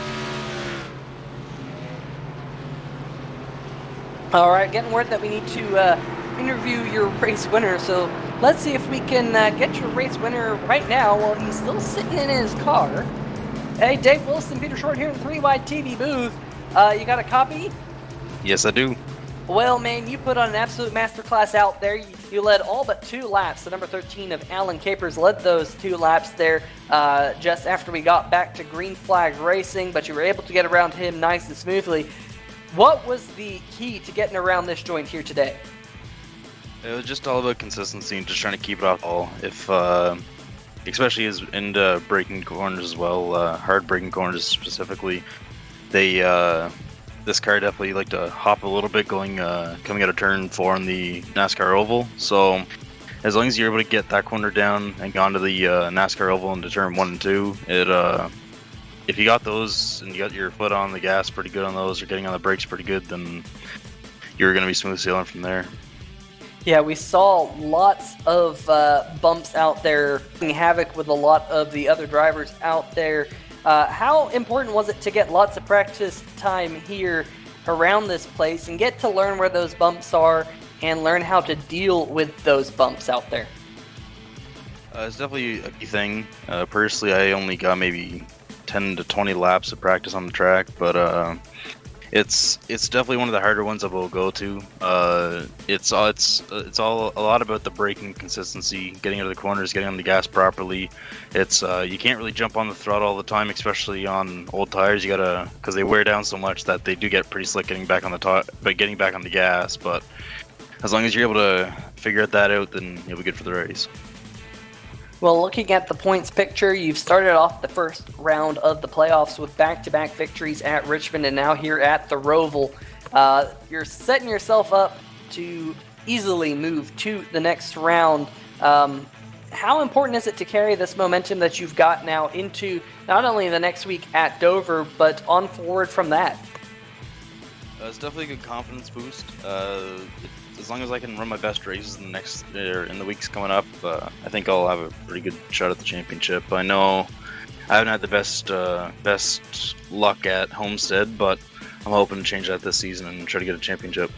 All right, getting word that we need to interview your race winner, so let's see if we can get your race winner right now while he's still sitting in his car. Hey, Dave Wilson, Peter Short here in the 3Wide TV booth. You got a copy? Yes, I do. Well, man, you put on an absolute masterclass out there. You led all but 2 laps. The number 13 of Alan Capers led those 2 laps there just after we got back to Green Flag Racing, but you were able to get around him nice and smoothly. What was the key to getting around this joint here today? It was just all about consistency and just trying to keep it off the wall. If, especially as into braking corners as well, hard braking corners specifically, they this car definitely liked to hop a little bit coming out of turn 4 in the NASCAR Oval. So as long as you're able to get that corner down and go onto the NASCAR Oval into turn 1 and 2, if you got those and you got your foot on the gas pretty good on those, or getting on the brakes pretty good, then you're going to be smooth sailing from there. Yeah, we saw lots of bumps out there, wreaking havoc with a lot of the other drivers out there. How important was it to get lots of practice time here around this place and get to learn where those bumps are and learn how to deal with those bumps out there? It's definitely a key thing. Personally, I only got maybe 10 to 20 laps of practice on the track, but it's definitely one of the harder ones I will go to. It's all a lot about the braking consistency, getting out of the corners, getting on the gas properly. It's you can't really jump on the throttle all the time, especially on old tires. You gotta, because they wear down so much that they do get pretty slick getting back on the gas. But as long as you're able to figure that out, then you'll be good for the race. Well, looking at the points picture, you've started off the first round of the playoffs with back-to-back victories at Richmond and now here at the Roval. You're setting yourself up to easily move to the next round. How important is it to carry this momentum that you've got now into not only the next week at Dover, but on forward from that? It's definitely a good confidence boost. As long as I can run my best races in the weeks coming up, I think I'll have a pretty good shot at the championship. I know I haven't had the best luck at Homestead, but I'm hoping to change that this season and try to get a championship.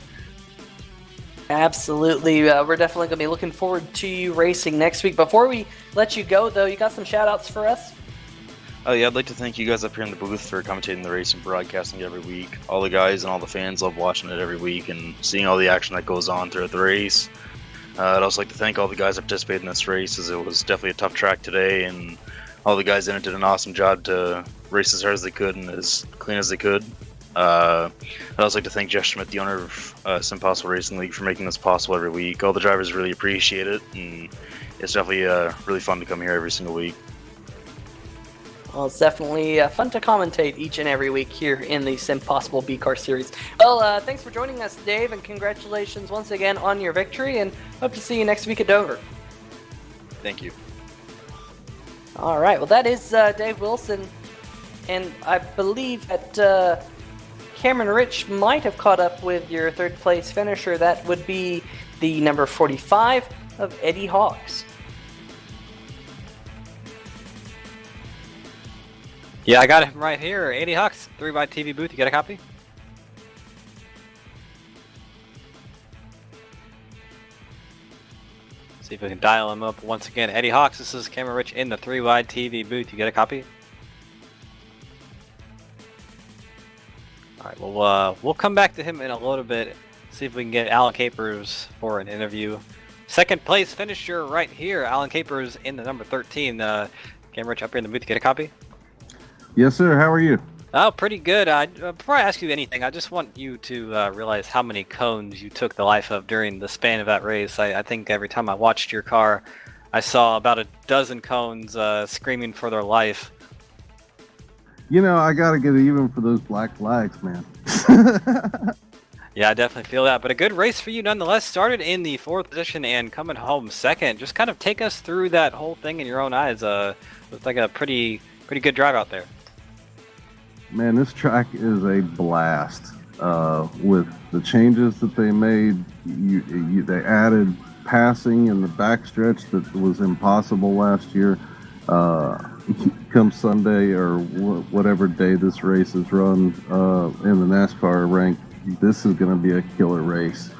Absolutely. We're definitely going to be looking forward to you racing next week. Before we let you go, though, you got some shout-outs for us? Oh yeah, I'd like to thank you guys up here in the booth for commentating the race and broadcasting it every week. All the guys and all the fans love watching it every week and seeing all the action that goes on throughout the race. I'd also like to thank all the guys that participated in this race, as it was definitely a tough track today, and all the guys in it did an awesome job to race as hard as they could and as clean as they could. I'd also like to thank Jeff Schmidt, the owner of SimPossible Racing League, for making this possible every week. All the drivers really appreciate it, and it's definitely really fun to come here every single week. Well, it's definitely fun to commentate each and every week here in the SimPossible B-Car Series. Well, thanks for joining us, Dave, and congratulations once again on your victory, and hope to see you next week at Dover. Thank you. All right, well, that is Dave Wilson, and I believe that Cameron Rich might have caught up with your third-place finisher. That would be the number 45 of Eddie Hawks. Yeah, I got him right here. 80 Hawks, 3Wide TV booth. You got a copy? See if we can dial him up once again. Eddie Hawks, this is Cameron Rich in the 3Wide TV booth. You got a copy? Alright, well, we'll come back to him in a little bit. See if we can get Alan Capers for an interview. Second place finisher right here. Alan Capers in the number 13. Cameron Rich up here in the booth. You get a copy? Yes, sir. How are you? Oh, pretty good. Before I ask you anything, I just want you to realize how many cones you took the life of during the span of that race. I think every time I watched your car, I saw about a dozen cones screaming for their life. I got to get even for those black flags, man. Yeah, I definitely feel that. But a good race for you nonetheless. Started in the 4th position and coming home 2nd. Just kind of take us through that whole thing in your own eyes. Looks like a pretty good drive out there. Man, this track is a blast. With the changes that they made, they added passing in the backstretch that was impossible last year. Come Sunday or whatever day this race is run in the NASCAR rank, this is going to be a killer race.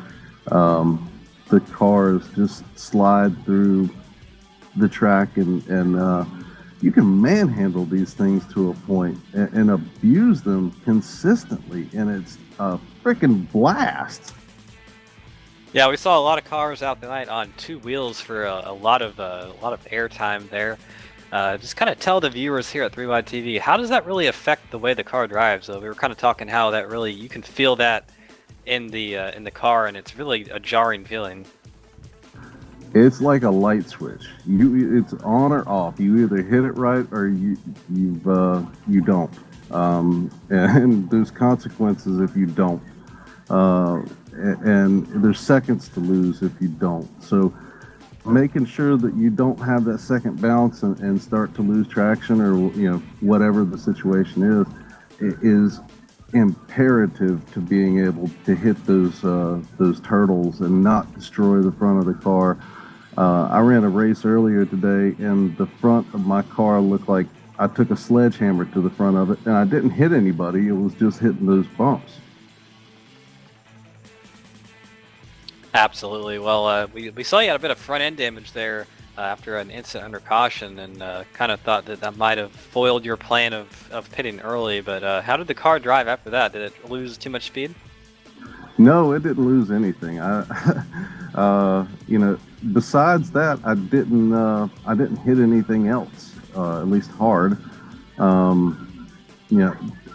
The cars just slide through the track and you can manhandle these things to a point and abuse them consistently, and it's a freaking blast. Yeah, we saw a lot of cars out tonight on 2 wheels for a lot of airtime there. Just kind of tell the viewers here at 3Wide TV, how does that really affect the way the car drives? We were kind of talking how that really, you can feel that in the car, and it's really a jarring feeling. It's like a light switch. It's on or off. You either hit it right or you don't. And there's consequences if you don't. And there's seconds to lose if you don't. So making sure that you don't have that second bounce and start to lose traction, or whatever the situation is imperative to being able to hit those turtles and not destroy the front of the car. I ran a race earlier today, and the front of my car looked like I took a sledgehammer to the front of it, and I didn't hit anybody. It was just hitting those bumps. Absolutely. Well, we saw you had a bit of front end damage there after an incident under caution, and kind of thought that might have foiled your plan of pitting early. But how did the car drive after that? Did it lose too much speed? No, it didn't lose anything. Besides that, I didn't hit anything else, at least hard.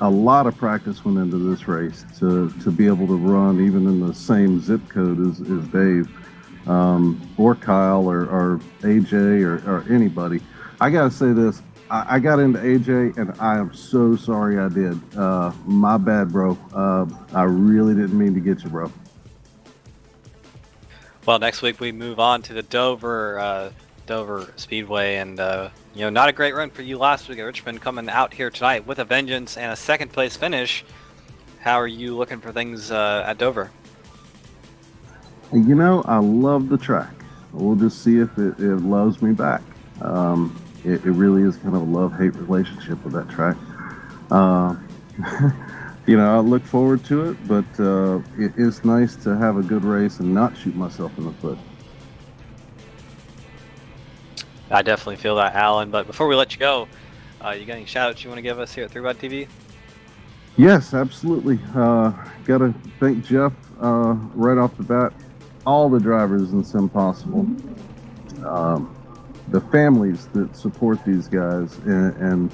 A lot of practice went into this race to be able to run even in the same zip code as Dave, or Kyle, or AJ, or anybody. I gotta say this. I got into AJ, and I am so sorry I did. My bad, bro. I really didn't mean to get you, bro. Well, next week we move on to the Dover Speedway, and not a great run for you last week at Richmond, coming out here tonight with a vengeance and a 2nd place finish. How are you looking for things at Dover? I love the track. We'll just see if it loves me back. It really is kind of a love-hate relationship with that track. I look forward to it, but it is nice to have a good race and not shoot myself in the foot. I definitely feel that, Alan. But before we let you go, you got any shout-outs you want to give us here at 3Rod TV? Yes, absolutely. Got to thank Jeff right off the bat. All the drivers in SimPossible. The families that support these guys, and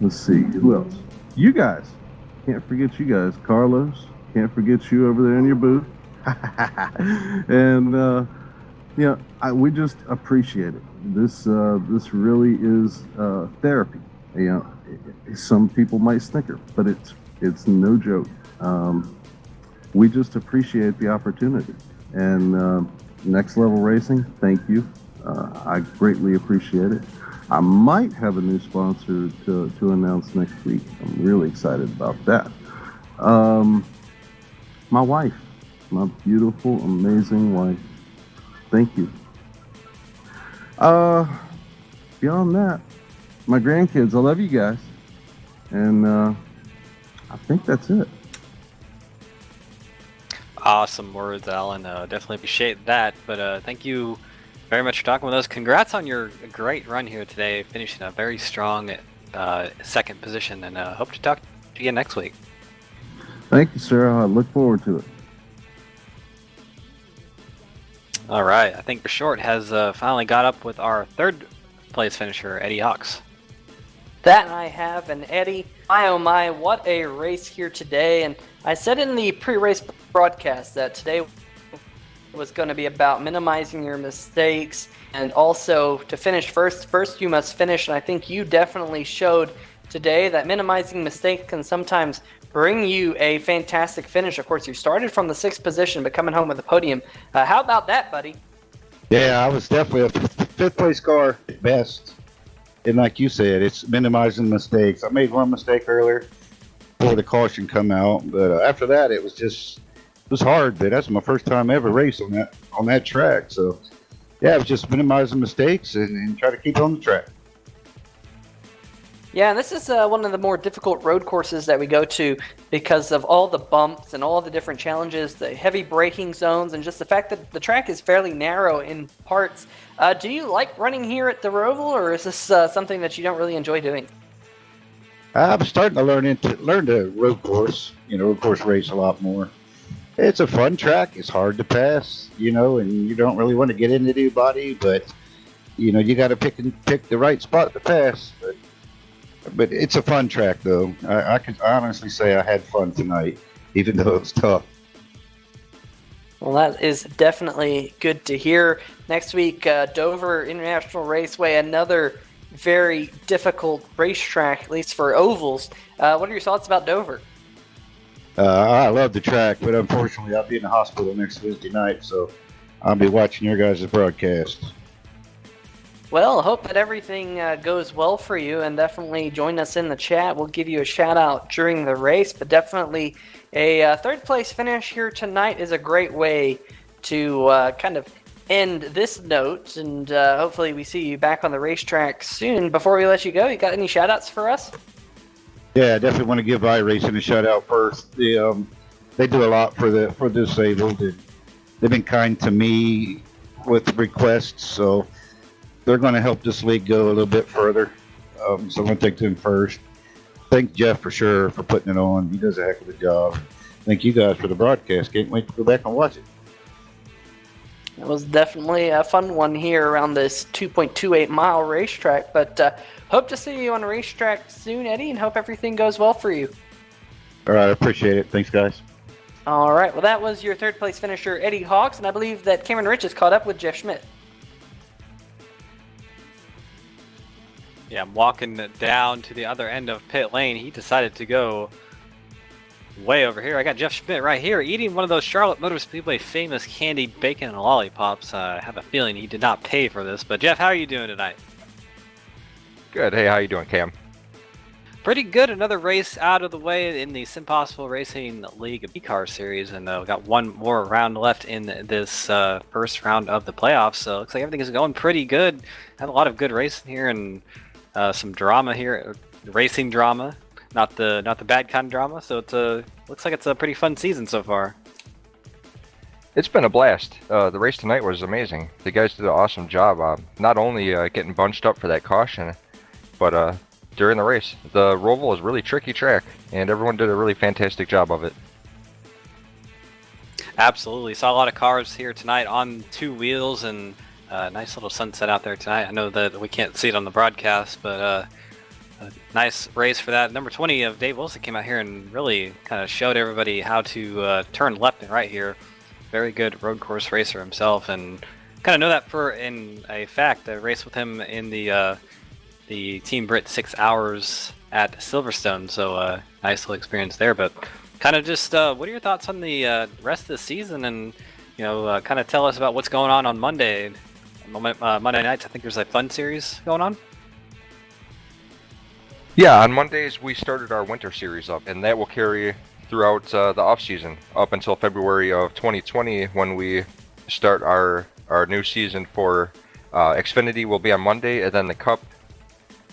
let's see, who else? You guys. Can't forget you guys. Carlos, can't forget you over there in your booth. And we just appreciate it. This really is therapy. Some people might snicker, but it's no joke. We just appreciate the opportunity. And Next Level Racing, thank you. I greatly appreciate it. I might have a new sponsor to announce next week. I'm really excited about that. My wife, my beautiful, amazing wife. Thank you. Beyond that, my grandkids, I love you guys. And I think that's it. Awesome words, Alan. Definitely appreciate that. But thank you very much for talking with us. Congrats on your great run here today, finishing a very strong 2nd position, and hope to talk to you again next week. Thank you, sir. I look forward to it. All right, I think Short has finally got up with our 3rd place finisher, Eddie Hawks. That I have, and Eddie, my oh my, what a race here today. And I said in the pre-race broadcast that today was going to be about minimizing your mistakes and also to finish first. First, you must finish, and I think you definitely showed today that minimizing mistakes can sometimes bring you a fantastic finish. Of course, you started from the 6th position, but coming home with a podium. How about that, buddy? Yeah, I was definitely a fifth place car at best. And like you said, it's minimizing mistakes. I made one mistake earlier before the caution come out, but after that, it was hard. But that's my first time ever race on that track. So yeah, it was just minimizing mistakes and try to keep on the track. Yeah, and this is one of the more difficult road courses that we go to because of all the bumps and all the different challenges, the heavy braking zones, and just the fact that the track is fairly narrow in parts. Do you like running here at the Roval, or is this something that you don't really enjoy doing? I'm starting to learn the road course, road course race a lot more. It's a fun track. It's hard to pass, and you don't really want to get into anybody, but you got to pick the right spot to pass. But it's a fun track, though. I can honestly say I had fun tonight, even though it was tough. Well, that is definitely good to hear. Next week, Dover International Raceway, another very difficult racetrack, at least for ovals. What are your thoughts about Dover? I love the track, but unfortunately I'll be in the hospital next Wednesday night, so I'll be watching your guys' broadcast. Well, hope that everything goes well for you, and definitely join us in the chat. We'll give you a shout out during the race, but definitely a third place finish here tonight is a great way to kind of end this note, and hopefully we see you back on the racetrack soon. Before we let you go, you got any shout outs for us? Yeah, I definitely want to give iRacing a shout out first. They do a lot for the disabled. They've been kind to me with requests, so they're going to help this league go a little bit further. So I'm going to thank them first. Thank Jeff for sure for putting it on. He does a heck of a job. Thank you guys for the broadcast. Can't wait to go back and watch it. It was definitely a fun one here around this 2.28 mile racetrack, but hope to see you on the racetrack soon, Eddie, and hope everything goes well for you. All right, I appreciate it. Thanks, guys. All right, well, that was your third place finisher, Eddie Hawks, and I believe that Cameron Rich is caught up with Jeff Schmidt. Yeah, I'm walking down to the other end of pit lane. He decided to go way over here. I got Jeff Schmidt right here eating one of those Charlotte Motor Speedway famous candied bacon and lollipops. I have a feeling he did not pay for this. But Jeff, how are you doing tonight? Good. Hey, how you doing, Cam? Pretty good. Another race out of the way in the SimPossible Racing League B-Car Series, and we got one more round left in this first round of the playoffs. So it looks like everything is going pretty good. Had a lot of good racing here and some drama here, racing drama, not the bad kind of drama. So it looks like it's a pretty fun season so far. It's been a blast. The race tonight was amazing. The guys did an awesome job. Not only getting bunched up for that caution, but during the race. The Roval is a really tricky track, and everyone did a really fantastic job of it. Absolutely. Saw a lot of cars here tonight on two wheels, and nice little sunset out there tonight. I know that we can't see it on the broadcast, but a nice race for that. Number 20 of Dave Wilson came out here and really kind of showed everybody how to turn left and right here. Very good road course racer himself, and kind of know that for in a fact. I raced with him in the Team Brit 6 hours at Silverstone, so nice little experience there. But kind of just what are your thoughts on the rest of the season, and kind of tell us about what's going on Monday nights. I think there's a fun series going on. Yeah, on Mondays we started our winter series up, and that will carry throughout the off season up until February of 2020 when we start our new season for Xfinity will be on Monday, and then the Cup.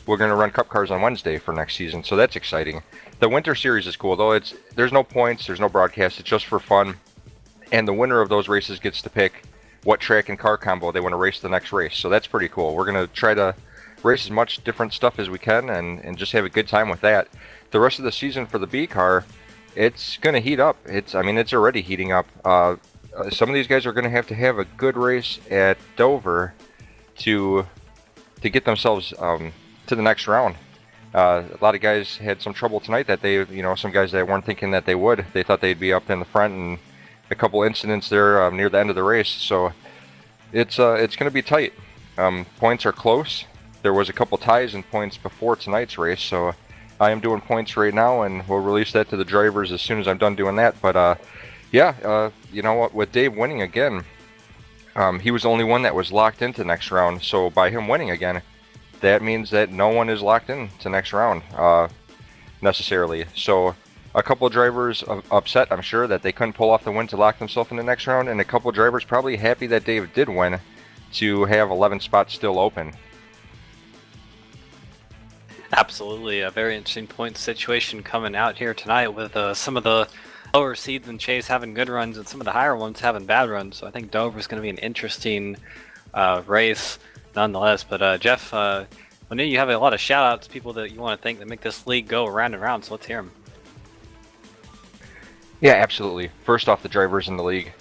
We're going to run Cup cars on Wednesday for next season, so that's exciting. The winter series is cool, though. There's no points, there's no broadcast, it's just for fun. And the winner of those races gets to pick what track and car combo they want to race the next race, so that's pretty cool. We're going to try to race as much different stuff as we can and just have a good time with that. The rest of the season for the B car, it's going to heat up. It's already heating up. Some of these guys are going to have a good race at Dover to get themselves to the next round. A lot of guys had some trouble tonight that some guys that weren't thinking that they would. They thought they'd be up in the front and a couple incidents there near the end of the race, so it's going to be tight. Points are close. There was a couple ties in points before tonight's race, so I am doing points right now, and we'll release that to the drivers as soon as I'm done doing that. But yeah, you know what? With Dave winning again, he was the only one that was locked into next round. So by him winning again, that means that no one is locked in to next round necessarily. So a couple of drivers upset, I'm sure, that they couldn't pull off the win to lock themselves in the next round, and a couple of drivers probably happy that Dave did win to have 11 spots still open. Absolutely, a very interesting point situation coming out here tonight with some of the lower seeds and Chase having good runs and some of the higher ones having bad runs. So I think Dover's going to be an interesting race nonetheless. But Jeff, I know you have a lot of shout-outs, people that you want to thank that make this league go around and around, so let's hear them. Yeah, absolutely. First off, the drivers in the league.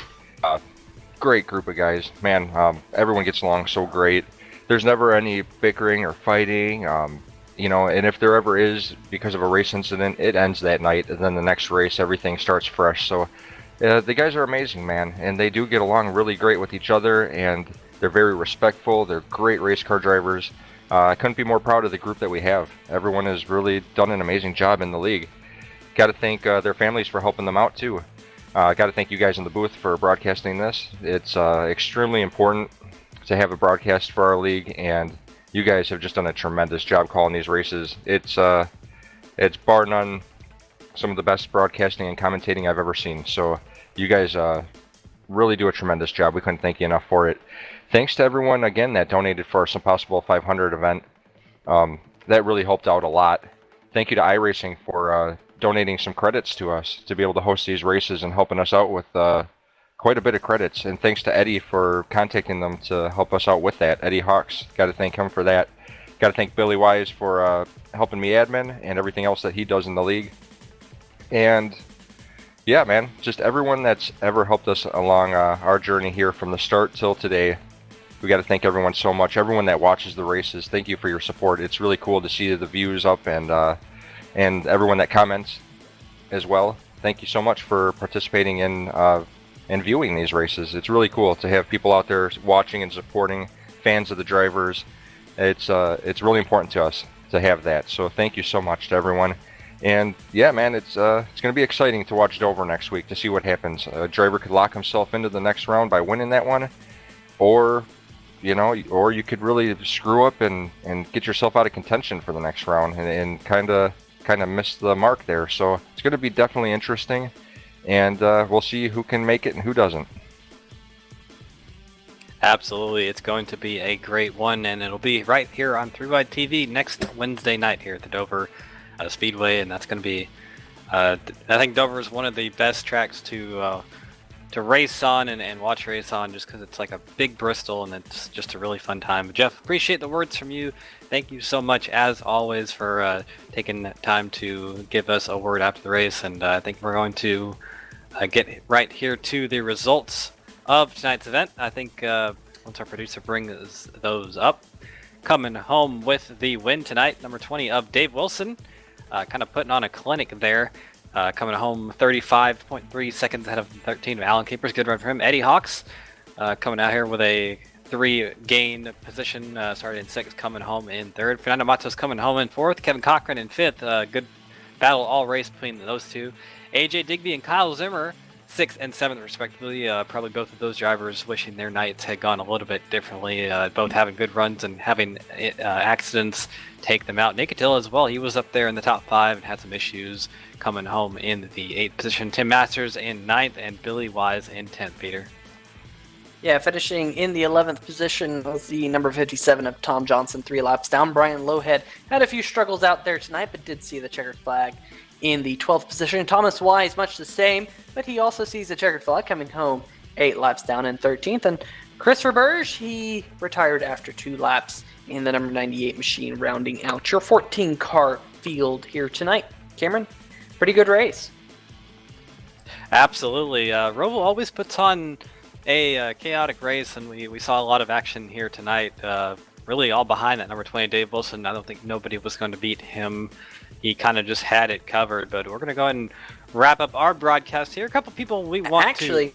Great group of guys. Man, everyone gets along so great. There's never any bickering or fighting. You know, and if there ever is, because of a race incident, it ends that night, and then the next race, everything starts fresh. So the guys are amazing, man, and they do get along really great with each other, and they're very respectful. They're great race car drivers. I couldn't be more proud of the group that we have. Everyone has really done an amazing job in the league. Got to thank their families for helping them out, too. Got to thank you guys in the booth for broadcasting this. It's extremely important to have a broadcast for our league, and you guys have just done a tremendous job calling these races. It's bar none some of the best broadcasting and commentating I've ever seen. So you guys really do a tremendous job. We couldn't thank you enough for it. Thanks to everyone again that donated for our SimPossible 500 event. That really helped out a lot. Thank you to iRacing for donating some credits to us to be able to host these races and helping us out with quite a bit of credits, and thanks to Eddie for contacting them to help us out with that. Eddie Hawks, got to thank him for that. Got to thank Billy Wise for helping me admin and everything else that he does in the league. And yeah, man, just everyone that's ever helped us along our journey here from the start till today. We got to thank everyone so much. Everyone that watches the races, thank you for your support. It's really cool to see the views up, and everyone that comments as well. Thank you so much for participating in and viewing these races. It's really cool to have people out there watching and supporting, fans of the drivers. It's really important to us to have that. So thank you so much to everyone. And yeah, man, it's going to be exciting to watch Dover next week to see what happens. A driver could lock himself into the next round by winning that one, or you could really screw up and get yourself out of contention for the next round and kind of miss the mark there. So it's going to be definitely interesting. And we'll see who can make it and who doesn't. Absolutely, it's going to be a great one, and it'll be right here on 3Wide TV next Wednesday night here at the Dover Speedway, and that's going to be, I think Dover is one of the best tracks to race on and watch race on, just because it's like a big Bristol, and it's just a really fun time. But Jeff, appreciate the words from you. Thank you so much, as always, for taking time to give us a word after the race, and I think we're going to get right here to the results of tonight's event. I think once our producer brings those up, coming home with the win tonight, number 20 of Dave Wilson, kind of putting on a clinic there, coming home 35.3 seconds ahead of 13 of Alan Capers. Good run for him. Eddie Hawks coming out here with a 3-gain position, started in 6th, coming home in 3rd. Fernando Matos coming home in 4th. Kevin Cochran in 5th. Good battle all race between those two. AJ Digby and Kyle Zimmer, 6th and 7th respectively. Probably both of those drivers wishing their nights had gone a little bit differently. Both having good runs and having accidents take them out. Nick Attila as well. He was up there in the top 5 and had some issues, coming home in the 8th position. Tim Masters in 9th and Billy Wise in 10th, Peter. Yeah, finishing in the 11th position was the number 57 of Tom Johnson, 3 laps down. Brian Lowhead had a few struggles out there tonight, but did see the checkered flag in the 12th position. Thomas Wise, much the same, but he also sees the checkered flag, coming home 8 laps down in 13th. And Christopher Burge, he retired after 2 laps in the number 98 machine, rounding out your 14-car field here tonight. Cameron, pretty good race. Absolutely. Roval always puts on a chaotic race, and we saw a lot of action here tonight. really all behind that number 20 Dave Wilson. I don't think nobody was going to beat him. He kind of just had it covered. But we're going to go ahead and wrap up our broadcast here. A couple people we want to...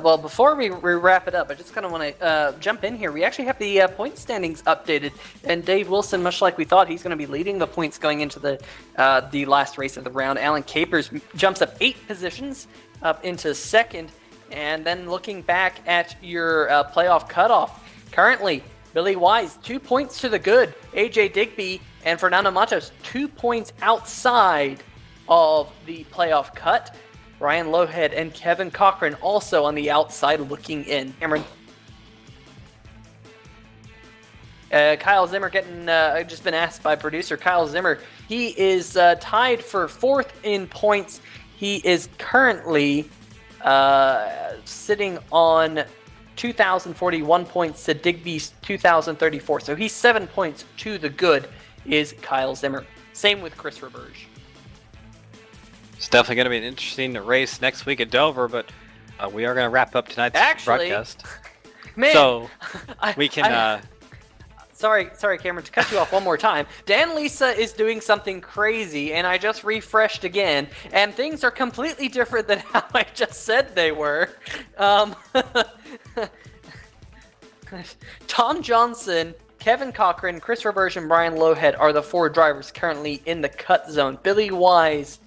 Well, before we wrap it up, I just kind of want to jump in here. We actually have the point standings updated, and Dave Wilson, much like we thought, he's going to be leading the points going into the last race of the round. Alan Capers jumps up 8 positions up into second, and then looking back at your playoff cutoff, currently Billy Wise 2 points to the good, AJ Digby and Fernando Matos 2 points outside of the playoff cut. Ryan Lowhead and Kevin Cochran also on the outside looking in. Cameron. Kyle Zimmer getting, I've just been asked by producer Kyle Zimmer. He is tied for 4th in points. He is currently sitting on 2,041 points to Digby's 2,034. So he's 7 points to the good is Kyle Zimmer. Same with Chris Roberge. It's definitely going to be an interesting race next week at Dover, but we are going to wrap up tonight's broadcast. Man, so we can... Sorry, Cameron, to cut you off one more time. Dan Lisa is doing something crazy, and I just refreshed again, and things are completely different than how I just said they were. Tom Johnson, Kevin Cochran, Chris Roberge, and Brian Lowhead are the 4 drivers currently in the cut zone. Billy Wise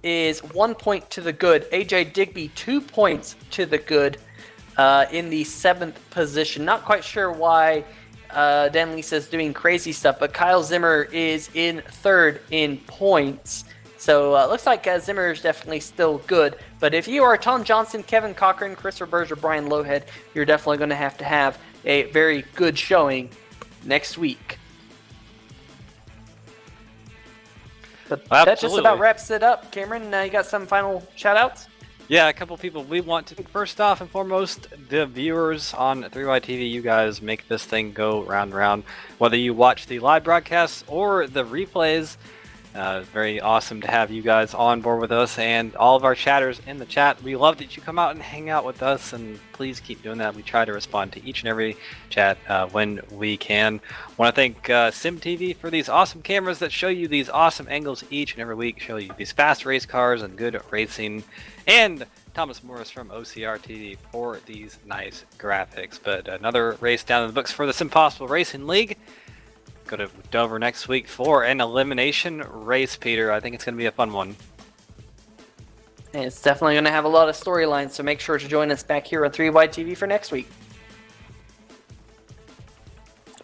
is 1 point to the good. AJ Digby 2 points to the good in the 7th position. Not quite sure why Dan Lisa's doing crazy stuff, but Kyle Zimmer is in 3rd in points. So it looks like Zimmer is definitely still good. But if you are Tom Johnson, Kevin Cochran, Chris Roberge, or Brian Lowhead, you're definitely going to have a very good showing next week. But that just about wraps it up. Cameron, you got some final shout-outs? Yeah, a couple people we want to. First off and foremost, the viewers on 3Y TV, you guys make this thing go round and round. Whether you watch the live broadcasts or the replays, very awesome to have you guys on board with us and all of our chatters in the chat. We love that you come out and hang out with us, and please keep doing that. We try to respond to each and every chat when we can. Want to thank SimTV for these awesome cameras that show you these awesome angles each and every week, show you these fast race cars and good racing, and Thomas Morris from OCR TV for these nice graphics. But another race down in the books for the SimPossible Racing League. Go to Dover next week for an elimination race, Peter. I think it's going to be a fun one. And it's definitely going to have a lot of storylines, so make sure to join us back here on 3Y TV for next week.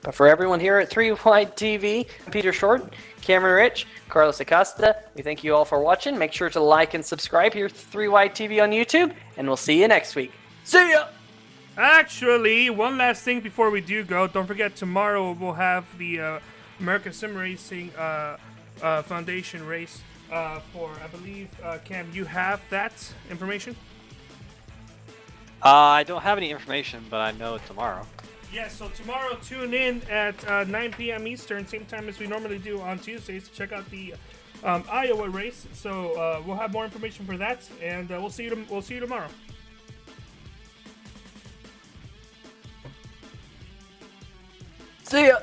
But for everyone here at 3Y TV, Peter Short, Cameron Rich, Carlos Acosta, we thank you all for watching. Make sure to like and subscribe here to 3Y TV on YouTube, and we'll see you next week. See ya! Actually, one last thing before we do go. Don't forget, tomorrow we'll have the American Sim Racing Foundation race for, I believe, Cam, you have that information? I don't have any information, but I know tomorrow. Yeah, so tomorrow tune in at 9 p.m. Eastern, same time as we normally do on Tuesdays, to check out the Iowa race. So we'll have more information for that, and we'll see you tomorrow. See ya!